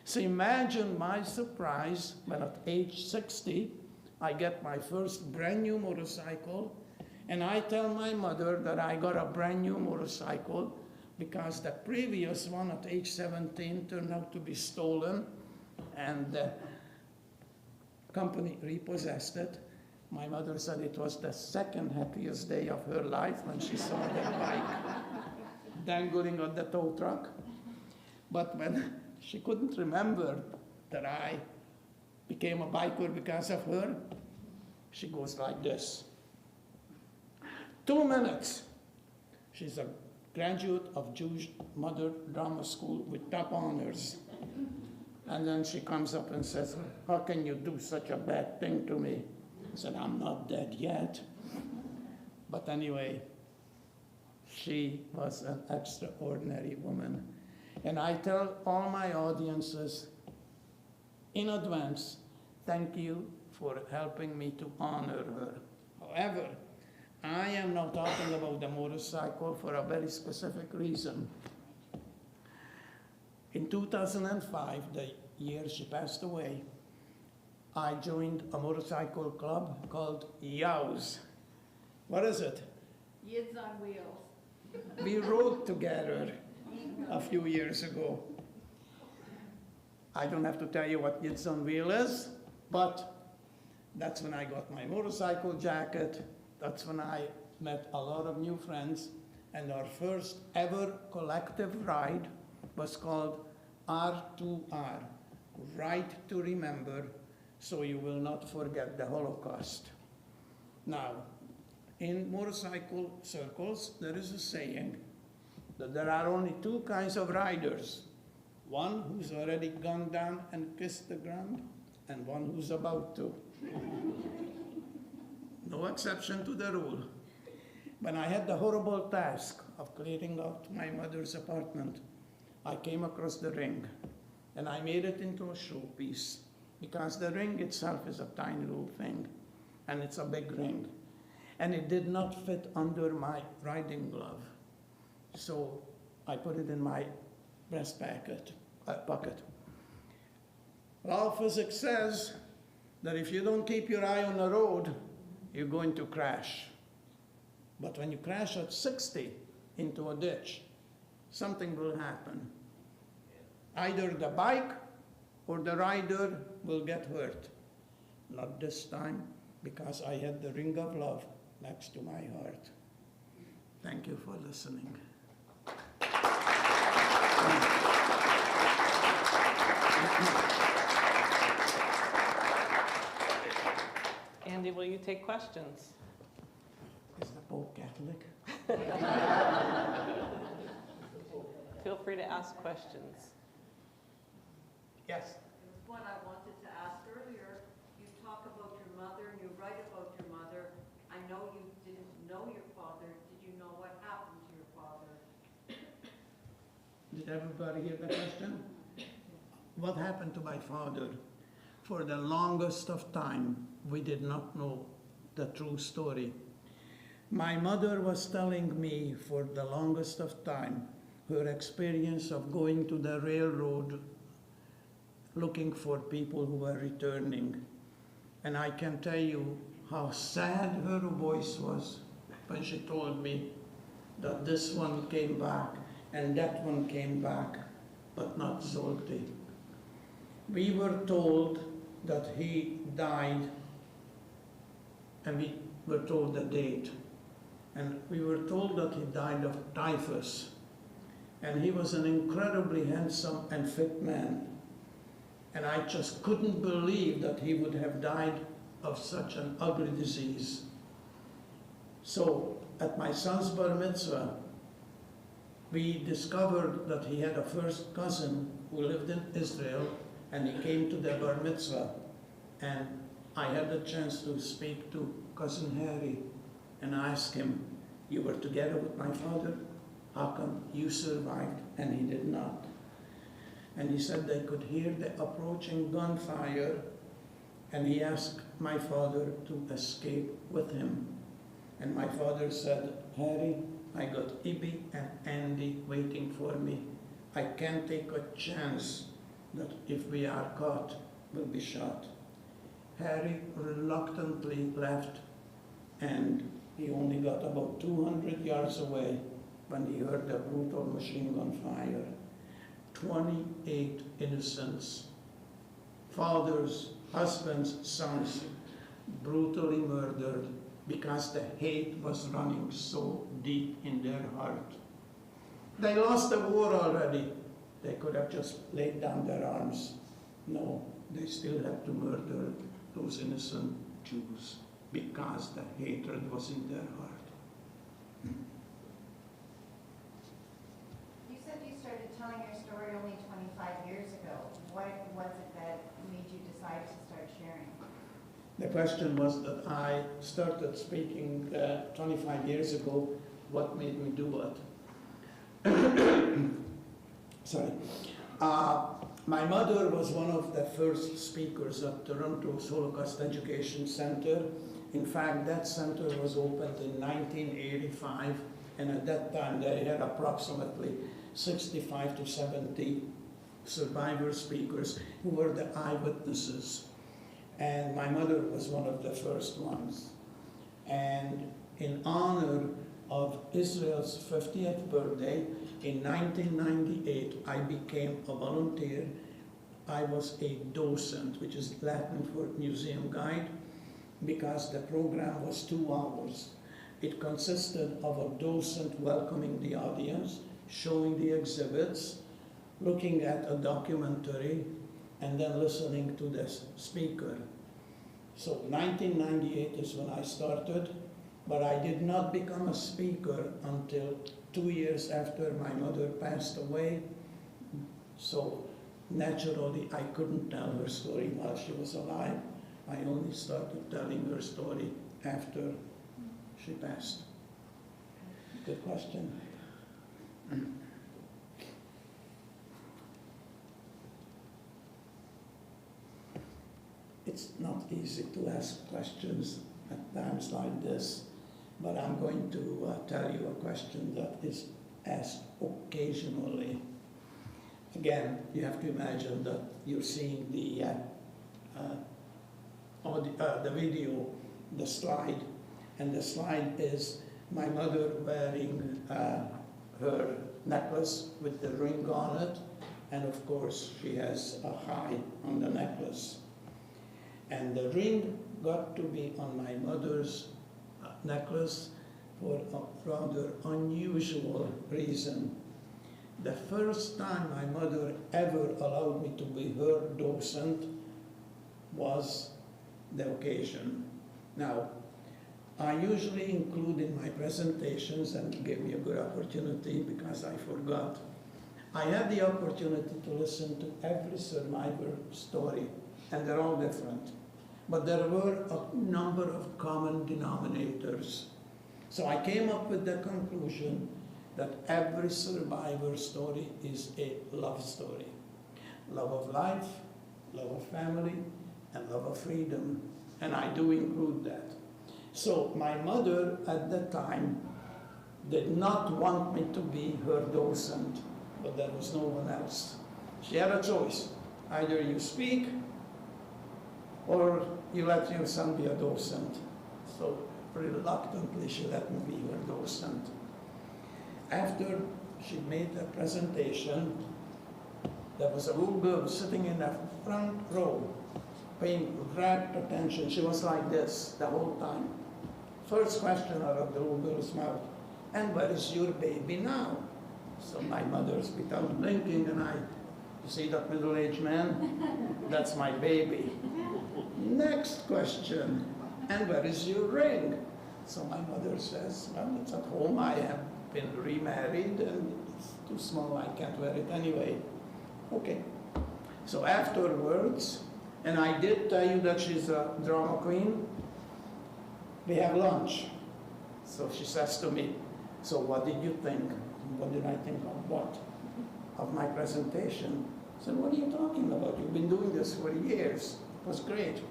So imagine my surprise when at age 60, I get my first brand new motorcycle, and I tell my mother that I got a brand new motorcycle because the previous one at age 17 turned out to be stolen, and the company repossessed it. My mother said it was the second happiest day of her life when she saw that bike dangling on the tow truck. But when she couldn't remember that I became a biker because of her, she goes like this. 2 minutes. She's a graduate of Jewish Mother Drama School with top honors. And then she comes up and says, how can you do such a bad thing to me? I said, I'm not dead yet. But anyway, she was an extraordinary woman. And I tell all my audiences in advance, thank you for helping me to honor her. However, I am now talking about the motorcycle for a very specific reason. In 2005, the year she passed away, I joined a motorcycle club called YOWS. What is it? Yids on Wheels. We rode together a few years ago. I don't have to tell you what Yids on Wheel is, but that's when I got my motorcycle jacket. That's when I met a lot of new friends, and our first ever collective ride was called R2R, Right to Remember, so you will not forget the Holocaust. Now, in motorcycle circles, there is a saying that there are only 2 kinds of riders. One who's already gone down and kissed the ground, and one who's about to. No exception to the rule. When I had the horrible task of clearing out my mother's apartment, I came across the ring, and I made it into a showpiece, because the ring itself is a tiny little thing, and it's a big ring. And it did not fit under my riding glove. So I put it in my breast pocket. Law of physics says that if you don't keep your eye on the road, you're going to crash. But when you crash at 60 into a ditch, something will happen. Either the bike or the rider will get hurt. Not this time. because I had the ring of love next to my heart. Thank you for listening. Andy, will you take questions? Is the Pope Catholic? Feel free to ask questions. Yes. What I wanted to ask earlier, you talk about your mother and you write about your mother. I know you didn't know your father. Did you know what happened to your father? Did everybody hear the question? What happened to my father? For the longest of time, we did not know the true story. My mother was telling me for the longest of time her experience of going to the railroad looking for people who were returning. And I can tell you how sad her voice was when she told me that this one came back and that one came back, but not Zolti. We were told that he died, and we were told the date. And we were told that he died of typhus. And he was an incredibly handsome and fit man. And I just couldn't believe that he would have died of such an ugly disease. So at my son's bar mitzvah, we discovered that he had a first cousin who lived in Israel, and he came to the bar mitzvah. And I had the chance to speak to cousin Harry and ask him, "You were together with my father? How come you survived and he did not?" And he said they could hear the approaching gunfire, and he asked my father to escape with him. And my father said, "Harry, I got Ibi and Andy waiting for me. I can't take a chance that if we are caught, we'll be shot." Harry reluctantly left, and he only got about 200 yards away when he heard a brutal machine gun fire. 28 innocents, fathers, husbands, sons, brutally murdered because the hate was running so deep in their heart. They lost the war already. They could have just laid down their arms. No, they still had to murder those innocent Jews because the hatred was in their heart. You said you started telling your story only 25 years ago. What was it that made you decide to start sharing? The question was that I started speaking 25 years ago. What made me do it? Sorry. My mother was one of the first speakers at Toronto's Holocaust Education Center. In fact, that center was opened in 1985, and at that time they had approximately 65 to 70 survivor speakers who were the eyewitnesses. And my mother was one of the first ones. And in honor of Israel's 50th birthday, in 1998, I became a volunteer. I was a docent, which is Latin for museum guide, because the program was 2 hours. It consisted of a docent welcoming the audience, showing the exhibits, looking at a documentary, and then listening to the speaker. So 1998 is when I started, but I did not become a speaker until 2 years after my mother passed away. So naturally, I couldn't tell her story while she was alive. I only started telling her story after she passed. Good question. It's not easy to ask questions at times like this, but I'm going to tell you a question that is asked occasionally. Again, you have to imagine that you're seeing the video, the slide, and the slide is my mother wearing her necklace with the ring on it, and of course she has a high on the necklace. And the ring got to be on my mother's necklace for a rather unusual reason. The first time my mother ever allowed me to be her docent was the occasion. Now, I usually include in my presentations, and it gave me a good opportunity because I forgot. I had the opportunity to listen to every survivor story, and they're all different. But there were a number of common denominators. So I came up with the conclusion that every survivor story is a love story. Love of life, love of family, and love of freedom. And I do include that. So my mother at that time did not want me to be her docent, but there was no one else. She had a choice. Either you speak or you let your son be a docent. So reluctantly she let me be her docent. After she made the presentation, there was a little girl sitting in the front row, paying rapt attention. She was like this the whole time. First question out of the little girl's mouth, "And where is your baby now?" So my mother's began blinking, and you see that middle-aged man? That's my baby. Next question, "And where is your ring?" So my mother says, "Well, it's at home. I have been remarried, and it's too small. I can't wear it anyway." Okay. So afterwards, and I did tell you that she's a drama queen, we have lunch. So she says to me, "So what did you think?" "What did I think of what?" "Of my presentation." I said, "What are you talking about? You've been doing this for years. It was great.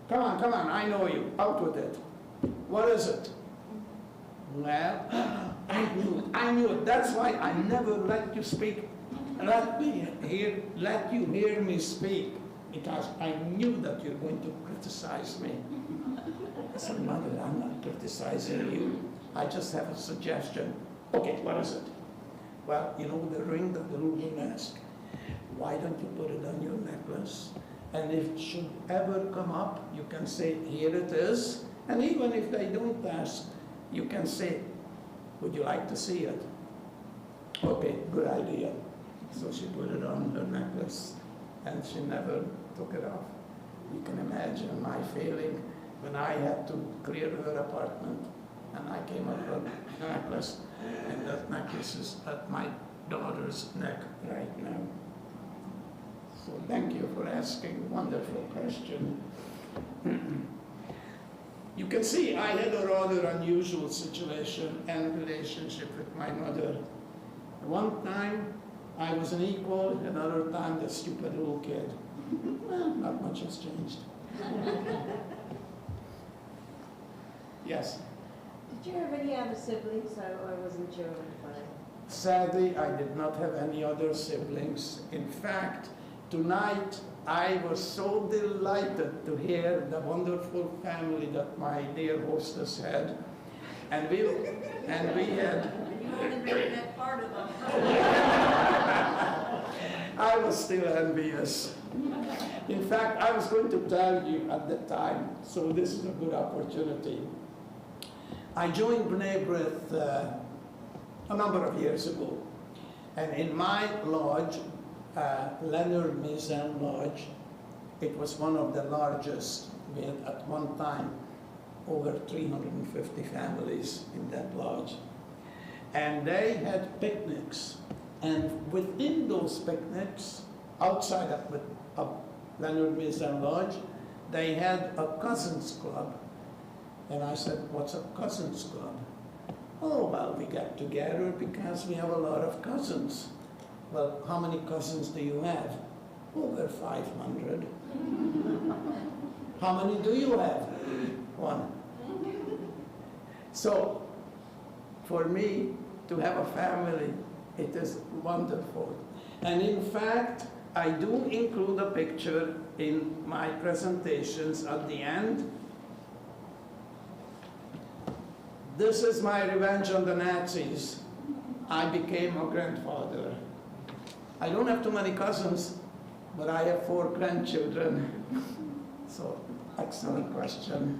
Come on, I know you. Out with it. What is it?" "Well, I knew it. That's why I never let you speak. Let you hear me speak, because I knew that you're going to criticize me." I said, "Mother, I'm not criticizing you. I just have a suggestion." "Okay, what is it?" "Well, you know the ring that the little girl asked? Why don't you put it on your necklace? And if it should ever come up, you can say, 'Here it is.' And even if they don't ask, you can say, 'Would you like to see it?'" "Okay, good idea." So she put it on her necklace, and she never took it off. You can imagine my feeling when I had to clear her apartment, and I came up with a necklace, and that necklace is at my daughter's neck right now. So thank you for asking. Wonderful question. You can see I had a rather unusual situation and relationship with my mother. One time I was an equal, another time the stupid little kid. Well, not much has changed. Yes? Did you have any other siblings? I wasn't sure if I... Sadly, I did not have any other siblings. In fact, tonight I was so delighted to hear the wonderful family that my dear hostess had. And we had... You only made that part of them. I was still envious. In fact, I was going to tell you at the time, so this is a good opportunity. I joined B'nai B'rith a number of years ago, and in my lodge, Leonard Maison Lodge, it was one of the largest. We had at one time over 350 families in that lodge. And they had picnics, and within those picnics, outside of Leonard Maison Lodge, they had a cousins club. And I said, "What's a cousins club?" "Oh, well, we get together because we have a lot of cousins." "Well, how many cousins do you have?" "Over 500. "How many do you have?" "One." So, for me to have a family, it is wonderful. And in fact, I do include a picture in my presentations at the end. This is my revenge on the Nazis. I became a grandfather. I don't have too many cousins, but I have 4 grandchildren. So Excellent question.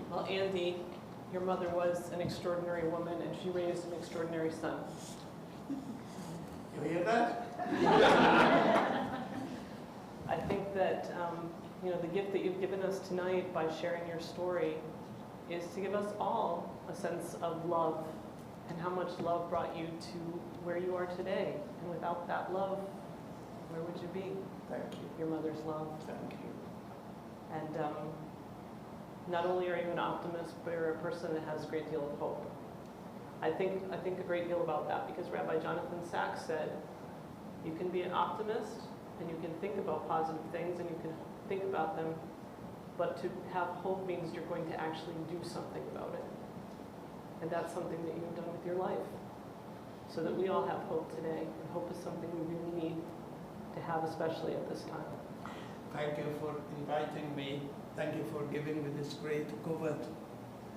Well, Andy, your mother was an extraordinary woman, and she raised an extraordinary son. You hear that? I think that the gift that you've given us tonight by sharing your story is to give us all a sense of love and how much love brought you to where you are today. And without that love, where would you be? Thank you. Your mother's love. Thank you. And not only are you an optimist, but you're a person that has a great deal of hope. I think a great deal about that because Rabbi Jonathan Sachs said, you can be an optimist and you can think about positive things and you can think about them, but to have hope means you're going to actually do something about it. And that's something that you've done with your life. So that we all have hope today. And hope is something we really need to have, especially at this time. Thank you for inviting me. Thank you for giving me this great covet.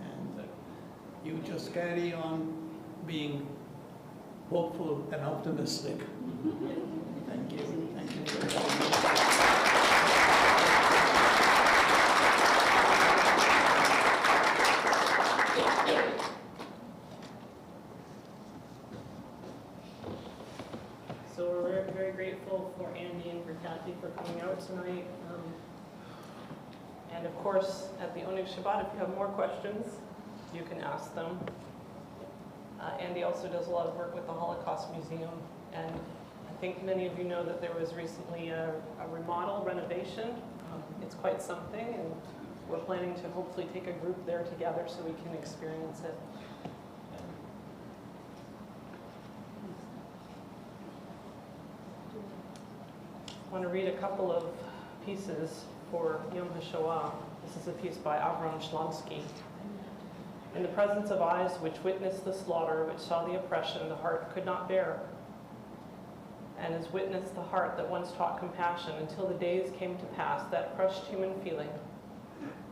And you just carry on being hopeful and optimistic. Thank you. Thank you very much. So we're very, very grateful for Andy and for Kathy for coming out tonight. And of course, at the Oneg Shabbat, if you have more questions, you can ask them. Andy also does a lot of work with the Holocaust Museum. And I think many of you know that there was recently a remodel renovation. It's quite something, and we're planning to hopefully take a group there together so we can experience it. I want to read a couple of pieces for Yom HaShoah. This is a piece by Avram Shlonsky. In the presence of eyes which witnessed the slaughter, which saw the oppression the heart could not bear, and has witnessed the heart that once taught compassion until the days came to pass that crushed human feeling,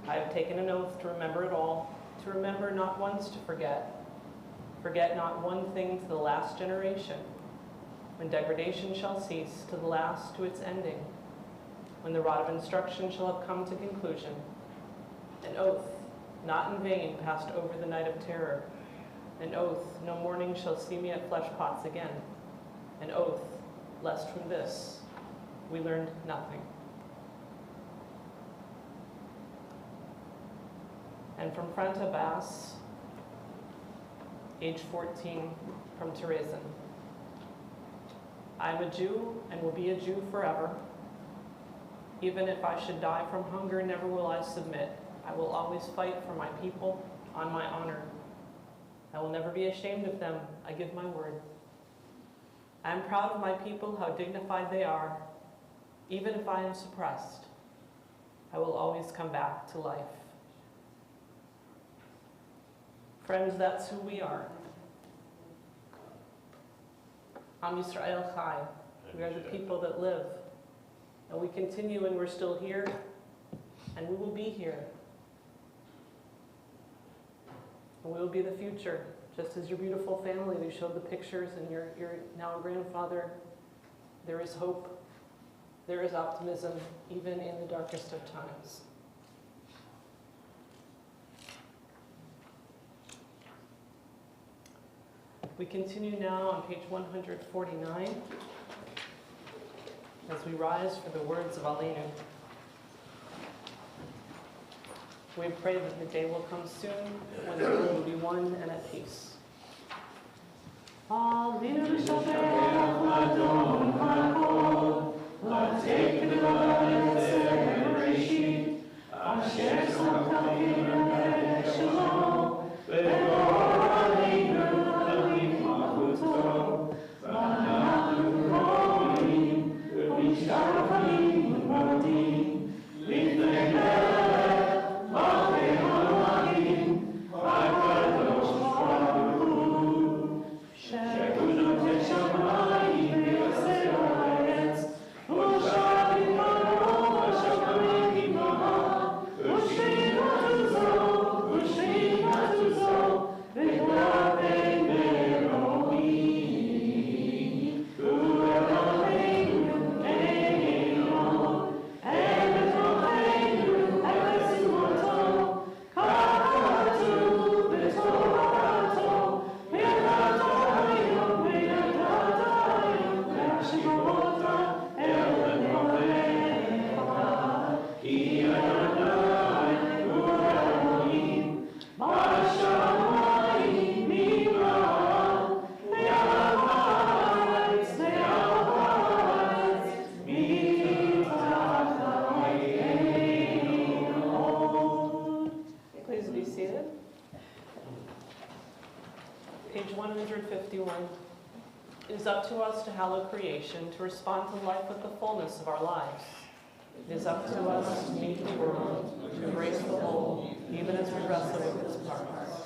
I have taken an oath to remember it all, to remember not once to forget not one thing to the last generation, when degradation shall cease to the last to its ending, when the rod of instruction shall have come to conclusion. An oath, not in vain, passed over the night of terror. An oath, no morning shall see me at flesh pots again. An oath, lest from this we learned nothing. And from Frant Abbas, age 14, from Terezin. I am a Jew and will be a Jew forever. Even if I should die from hunger, never will I submit. I will always fight for my people on my honor. I will never be ashamed of them. I give my word. I am proud of my people, how dignified they are. Even if I am suppressed, I will always come back to life. Friends, that's who we are. Am Yisrael Chai. We are the people that live. And we continue and we're still here. And we will be here. And we will be the future. Just as your beautiful family, we showed the pictures, and your now grandfather, there is hope. There is optimism, even in the darkest of times. We continue now on page 149 as we rise for the words of Aleinu. We pray that the day will come soon when the world will be one and at peace. Aleinu Shabbat Adon Hakol, Latei Kedavad Bereshit, Asher Samchavim Shalom, V'gor Aleinu Malchuto, V'anachnu ro'im, V'mishtarafim U'modim, L'ifnei Melech, Malchei Hamelachim, Hakadosh Baruch Hu, Shekunote Shamayim is up to us to hallow creation, to respond to life with the fullness of our lives. It is up to us to meet the world, to embrace the whole, even as we wrestle with its parts.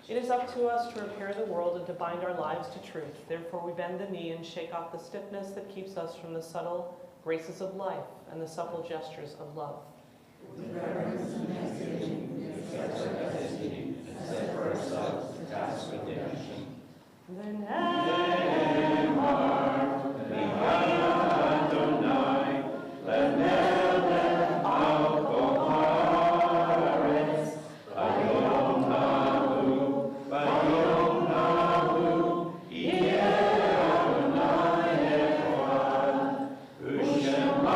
It is up to us to repair the world and to bind our lives to truth. Therefore we bend the knee and shake off the stiffness that keeps us from the subtle graces of life and the supple gestures of love. With reverence and thanksgiving, we accept our destiny and set for ourselves the task of redemption. Then Adonai, let melech al kol haaretz, bayom nahu, yeh Adonai echad, u'shemo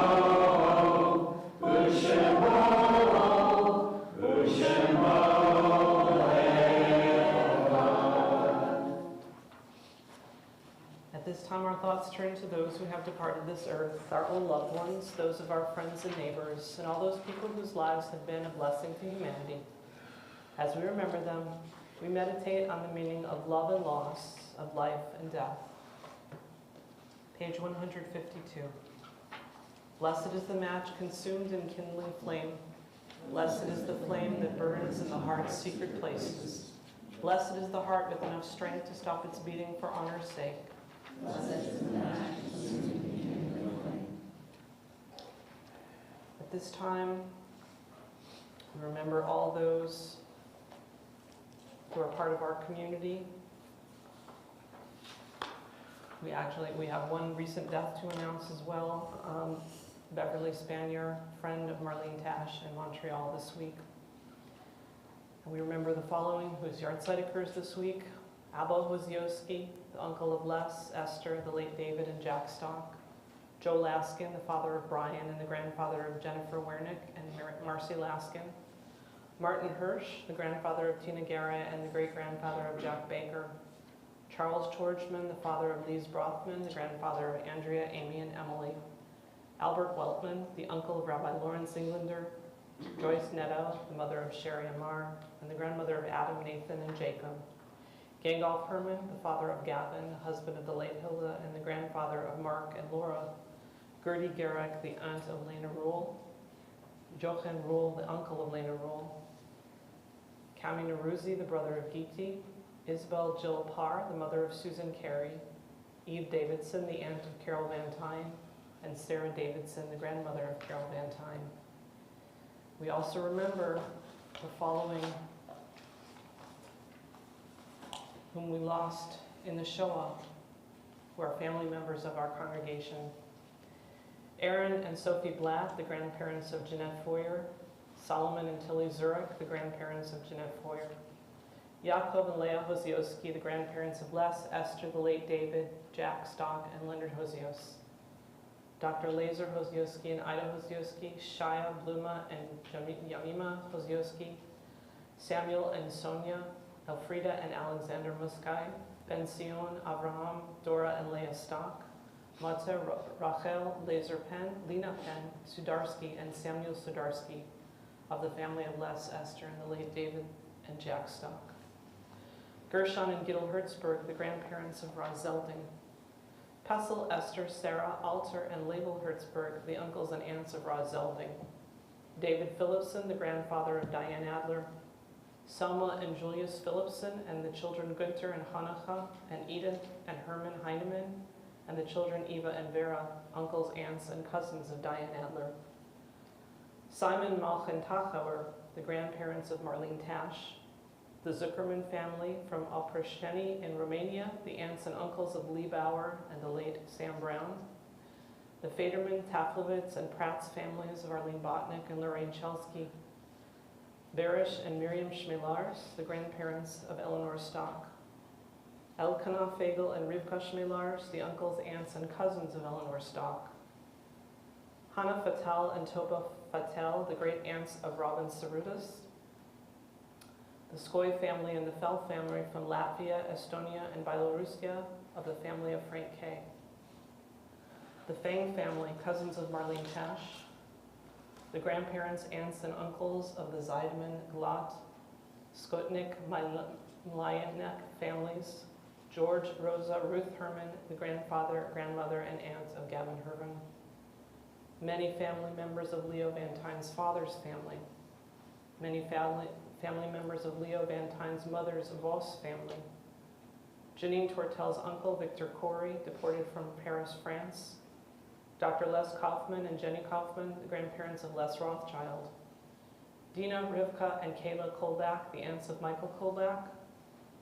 At this time, our thoughts turn to those who have departed this earth, our own loved ones, those of our friends and neighbors, and all those people whose lives have been a blessing to humanity. As we remember them, we meditate on the meaning of love and loss, of life and death. Page 152. Blessed is the match consumed in kindling flame. Blessed is the flame that burns in the heart's secret places. Blessed is the heart with enough strength to stop its beating for honor's sake. At this time, we remember all those who are part of our community. We have one recent death to announce as well. Beverly Spanier, friend of Marlene Tash in Montreal this week. And we remember the following, whose yahrzeit occurs this week. Abba Hozioski, the uncle of Les, Esther, the late David, and Jack Stock. Joe Laskin, the father of Brian and the grandfather of Jennifer Wernick and Marcy Laskin. Martin Hirsch, the grandfather of Tina Guerra and the great-grandfather of Jack Baker. Charles Georgeman, the father of Lise Brothman, the grandfather of Andrea, Amy, and Emily. Albert Weltman, the uncle of Rabbi Lawrence Englander. Joyce Netto, the mother of Sherry Amar, and the grandmother of Adam, Nathan, and Jacob. Gangolf Herman, the father of Gavin, the husband of the late Hilda, and the grandfather of Mark and Laura. Gertie Garrick, the aunt of Lena Rule. Jochen Rule, the uncle of Lena Rule. Cami Naruzzi, the brother of Giti. Isabel Jill Parr, the mother of Susan Carey. Eve Davidson, the aunt of Carol Van Tyne. And Sarah Davidson, the grandmother of Carol Van Tyne. We also remember the following whom we lost in the Shoah, who are family members of our congregation. Aaron and Sophie Blatt, the grandparents of Jeanette Foyer. Solomon and Tilly Zurich, the grandparents of Jeanette Foyer. Yaakov and Leah Hozioski, the grandparents of Les, Esther, the late David, Jack Stock, and Leonard Hozios. Dr. Laser Hozioski and Ida Hozioski, Shaya, Bluma, and Yamima Hozioski, Samuel and Sonia, Elfrida and Alexander Muskai, Ben Sion, Abraham, Dora and Leah Stock, Mata, Rachel, Laser Penn, Lena Penn, Sudarsky, and Samuel Sudarsky, of the family of Les, Esther, and the late David and Jack Stock. Gershon and Gittel Hertzberg, the grandparents of Roz Zelding. Pessel, Esther, Sarah, Alter, and Label Hertzberg, the uncles and aunts of Roz Zelding. David Philipson, the grandfather of Diane Adler. Selma and Julius Philipson, and the children Günther and Hanacha, and Edith and Herman Heinemann, and the children Eva and Vera, uncles, aunts, and cousins of Diane Adler. Simon Malchen Tachauer, the grandparents of Marlene Tash. The Zuckerman family from Opresheni in Romania, the aunts and uncles of Lee Bauer and the late Sam Brown. The Faderman, Taflovitz, and Pratt's families of Arlene Botnick and Lorraine Chelsky. Barish and Miriam Schmelars, the grandparents of Eleanor Stock. Elkanah Fagel and Rivka Schmelars, the uncles, aunts, and cousins of Eleanor Stock. Hannah Fatal and Toba Fatel, the great aunts of Robin Sarutas. The Skoy family and the Fell family from Latvia, Estonia, and Belarusia, of the family of Frank Kay. The Fang family, cousins of Marlene Tash. The grandparents, aunts, and uncles of the Zeidman, Glatt, Skotnik, Mlayenek families, George, Rosa, Ruth Herman, the grandfather, grandmother, and aunt of Gavin Herman. Many family members of Leo Van Tyne's father's family. Many family members of Leo Van Tyne's mother's Voss family. Janine Tortel's uncle, Victor Corey, deported from Paris, France. Dr. Les Kaufman and Jenny Kaufman, the grandparents of Les Rothschild. Dina, Rivka, and Kayla Kolbach, the aunts of Michael Kolbach.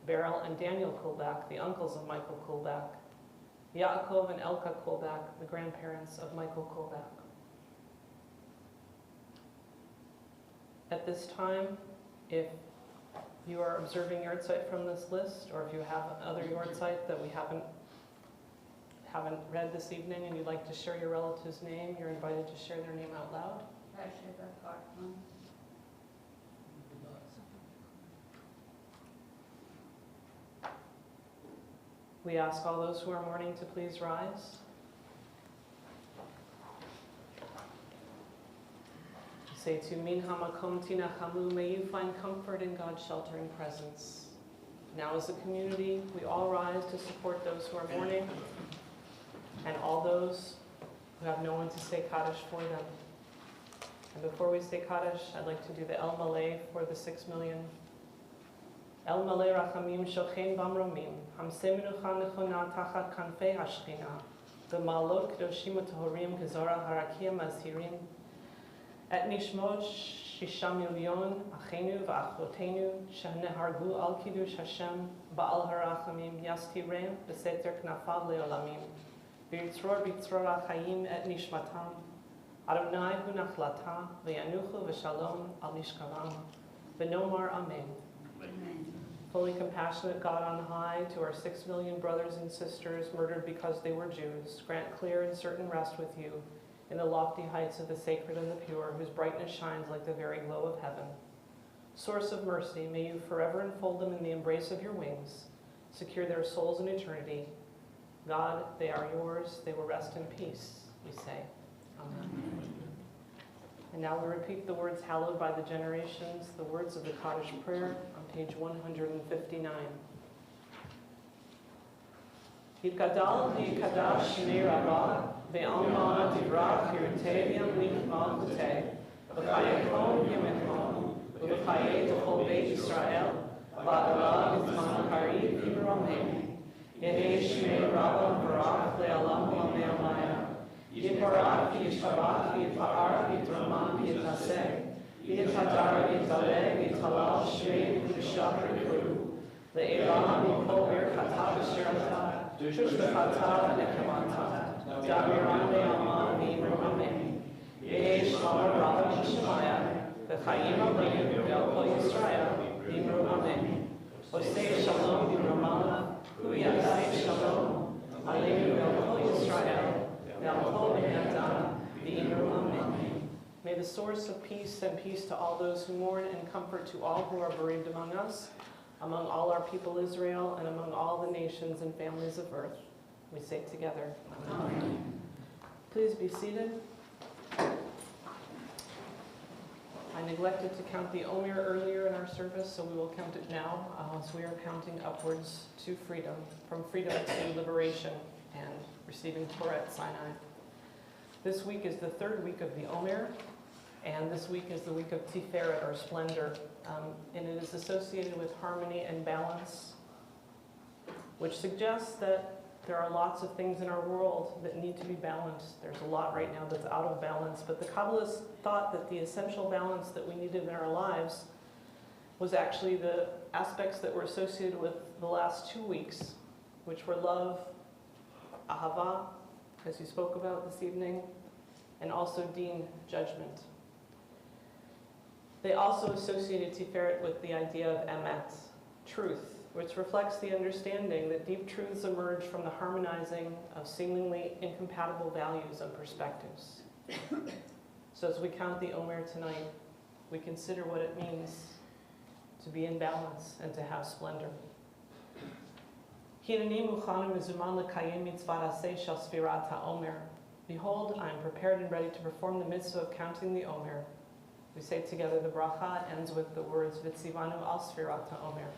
Beryl and Daniel Kolbach, the uncles of Michael Kolbach. Yaakov and Elka Kolbach, the grandparents of Michael Kolbach. At this time, if you are observing yahrzeit from this list, or if you have other yahrzeit that we haven't read this evening and you'd like to share your relative's name, you're invited to share their name out loud. We ask all those who are mourning to please rise. Say to Min Hamakom Tinachamu, may you find comfort in God's sheltering presence. Now as a community, we all rise to support those who are mourning and all those who have no one to say Kaddish for them. And before we say Kaddish, I'd like to do the El Malay for the 6 million. El Malay Rachamim Shochein Bamromim, Hamse Menucha Nechona Tachat Kanfei Hashchina, B'Ma'alot Kedoshim U'Tohorim Gezora Harakim Azhirin, Et Nishmot 6 million Achenu V'Achotenu Shenehargu Al Kiddush Hashem Ba'al Harachamim Yastirem B'Seter Knafav Le'olamim V'Yitzror B'Yitzror HaChayim Et Nishmatam Adonai Hu Nachlata V'Yanuchu V'Shalom Al Nishkavam V'Nomar Amen. Fully compassionate God on high, to our 6 million brothers and sisters murdered because they were Jews, grant clear and certain rest with you in the lofty heights of the sacred and the pure, whose brightness shines like the very glow of heaven. Source of mercy, may you forever enfold them in the embrace of your wings, secure their souls in eternity. God, they are yours, they will rest in peace, we say. Amen. And now we repeat the words hallowed by the generations, the words of the Kaddish prayer on page 159. Yitgadal v'yikadash shnei rabah, ve'alma divrach yirteviam lichma l'teh, v'chayekom yemechom, v'chaye t'chol beit Yisrael, v'adara v'zman kariv v'romeh, yehi shnei rabah v'rach le'alam l'amei amayah, Yiparach, Yishabach, Yipa'ar, Yitraman, Yitaseh, Yitadar, Yitaleh, Yitalal, Shmei, Yishachar, Yiru, Le'elam, Yipol, Birchata, Shirata, Shushbechata, Nekemata, Damiran, Le'aman, V'imrameh, Yesh, Amar, Rabba, Shemaya, V'chayim, Alayim, V'yalko, Yisrael, V'imrameh, Osei, Shalom, V'imramah, Huyadai, Shalom, Alayim, V'yalko, Yisrael, May the source of peace send peace to all those who mourn and comfort to all who are bereaved among us, among all our people Israel, and among all the nations and families of earth. We say together, Amen. Please be seated. I neglected to count the Omer earlier in our service, so we will count it now, as we are counting upwards to freedom, from freedom to liberation and receiving Torah at Sinai. This week is the 3rd week of the Omer, and this week is the week of Tiferet, or splendor, and it is associated with harmony and balance, which suggests that there are lots of things in our world that need to be balanced. There's a lot right now that's out of balance, but the Kabbalists thought that the essential balance that we needed in our lives was actually the aspects that were associated with the last 2 weeks, which were love, ahava, as you spoke about this evening, and also din, judgment. They also associated Tiferet with the idea of emet, truth, which reflects the understanding that deep truths emerge from the harmonizing of seemingly incompatible values and perspectives. So as we count the Omer tonight, we consider what it means to be in balance and to have splendor. Behold, I am prepared and ready to perform the mitzvah of counting the Omer. We say together the bracha ends with the words V'tzivanu al sfirat ha'omer.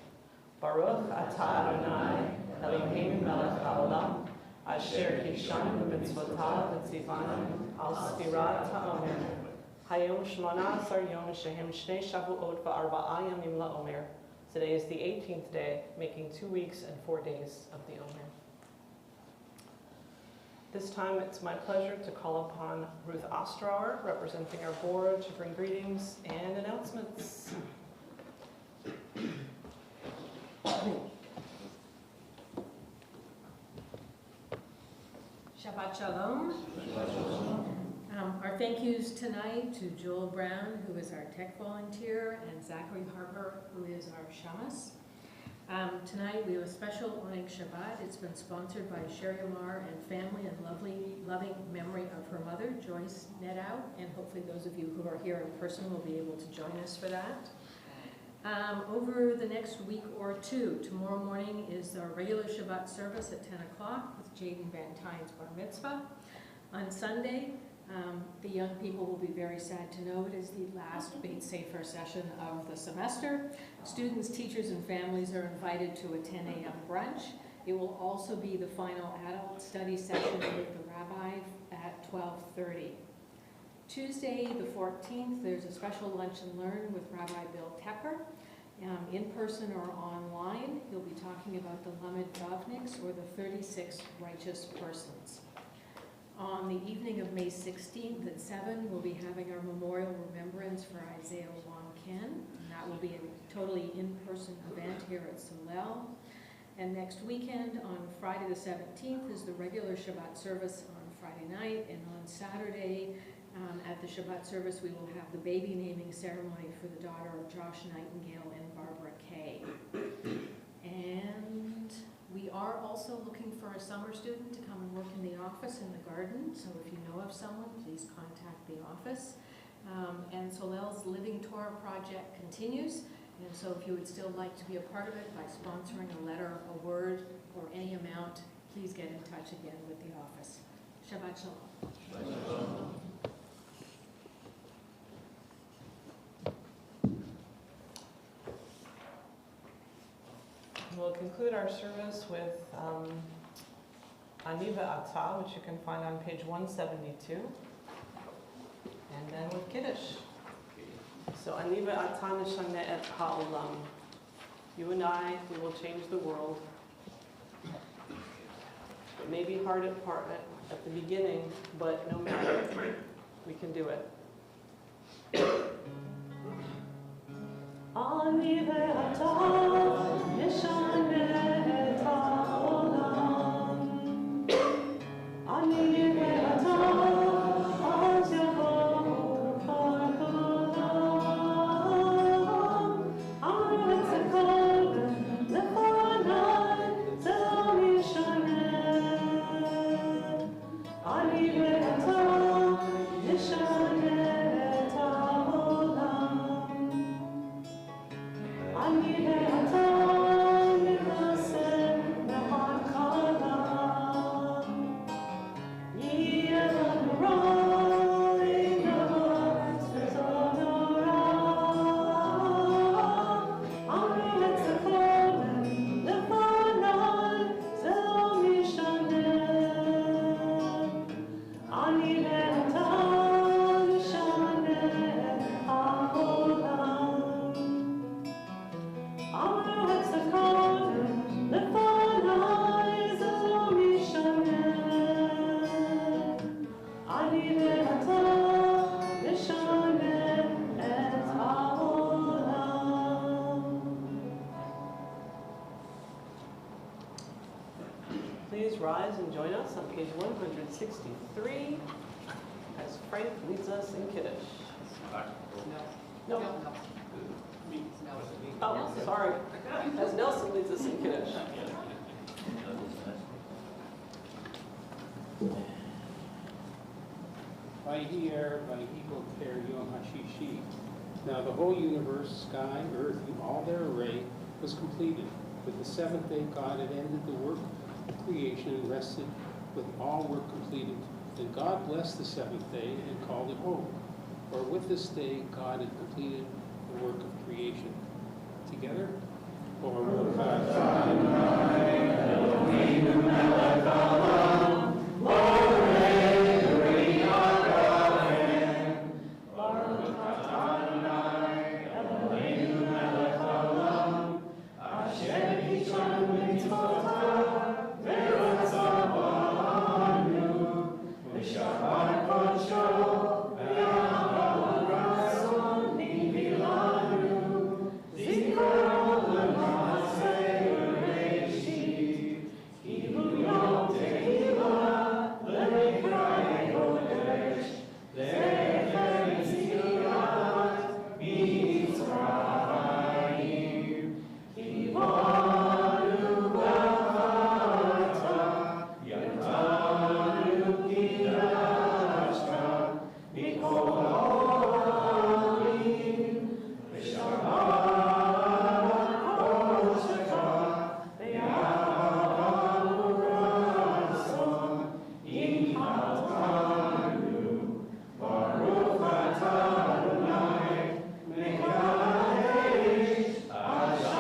Baruch atah Adonai, Eloheinu melech haolam, asher kishanu b'mitzvotav v'tzivanu al spirat ha'omer. Hayom shmona asar yom shehem shnei shavuot v'arba'a yamim la'omer. Today is the 18th day, making 2 weeks and 4 days of the Omer. This time it's my pleasure to call upon Ruth Ostrauer, representing our board, to bring greetings and announcements. Shabbat Shalom. Our thank yous tonight to Joel Brown, who is our tech volunteer, and Zachary Harper, who is our shamus. Tonight we have a special Oneg Shabbat. It's been sponsored by Sherry Amar and family in loving memory of her mother, Joyce Nedow, and hopefully those of you who are here in person will be able to join us for that. Over the next week or two, tomorrow morning is our regular Shabbat service at 10 o'clock with Jaden Van Tyne's Bar Mitzvah. On Sunday, the young people will be very sad to know it is the last Beit Sefer session of the semester. Students, teachers, and families are invited to a 10 a.m. brunch. It will also be the final adult study session with the rabbi at 12:30. Tuesday, the 14th, there's a special lunch and learn with Rabbi Bill Tepper. In person or online, he'll be talking about the Lamed Dovniks, or the 36 righteous persons. On the evening of May 16th at 7, we'll be having our memorial remembrance for Isaiah Wong Ken. And that will be a totally in-person event here at Solel. And next weekend, on Friday the 17th, is the regular Shabbat service on Friday night. And on Saturday, at the Shabbat service, we will have the baby naming ceremony for the daughter of Josh Nightingale and Barbara Kay. And we are also looking for a summer student to come and work in the office in the garden. So if you know of someone, please contact the office. And Solel's Living Torah project continues. And so if you would still like to be a part of it by sponsoring a letter, a word, or any amount, please get in touch again with the office. Shabbat Shalom. Shabbat Shalom. We'll conclude our service with Aniva Atah, which you can find on page 172, and then with Kiddush. So Aniva Atah Nishane et Ha'olam. You and I, we will change the world. It may be hard at the beginning, but no matter, we can do it. Aniva Atah Nishane et Ha'olam. Aniva Atah Az Yavo Kar Kulam. Aniva Tzekol Lefanai Zel Yishaneh. Aniva Atah Nishane et Ha'olam. Aniva Atah Nivaseh Nehakala. Yiyeh Nurah Inah Tzedorah. Aniva Tzekol Lefanai Zel Yishaneh. Aniva Atah Nishane et Ha'olam. Amru Tzekol Lefanai Zel Yishaneh. Aniva Atah Nishane et Ha'olam. Please rise and join us on page 163 as Frank leads us in Kiddush. No. Oh, sorry. As Nelson leads us in Kiddush. Vayhi Erev, Vayhi Boker Yom HaShishi. Now the whole universe, sky, earth, and all their array was completed. With the seventh day God had ended the work of creation and rested with all work completed. Then God blessed the seventh day and called it holy. For with this day God had completed the work of creation. Together, Baruch atah Eloheinu melech haolam, borei b'riat haolam. Baruch atah Adonai, Eloheinu melech haolam, asher hishanu b'mitzvotav, v'ratzah b'anu, v'shamar kodsho, v'yahava ratzon nivilanu, zikro l'maaseh b'Bereshit, kilu yom tehillah, l'mikra'e kodesh, l'efer yetziat mitzrayim, kivanu v'chata, yadanu kidashta, mikol ha'olim, v'shamar kodesh, v'yahava ratzon imhatanu. Baruch atah Adonai, mekadesh Hashem.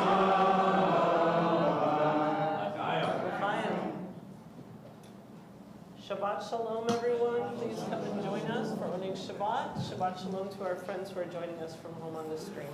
Shabbat Shalom, everyone. Please come and join us for owning Shabbat. Shabbat Shalom to our friends who are joining us from home on the stream.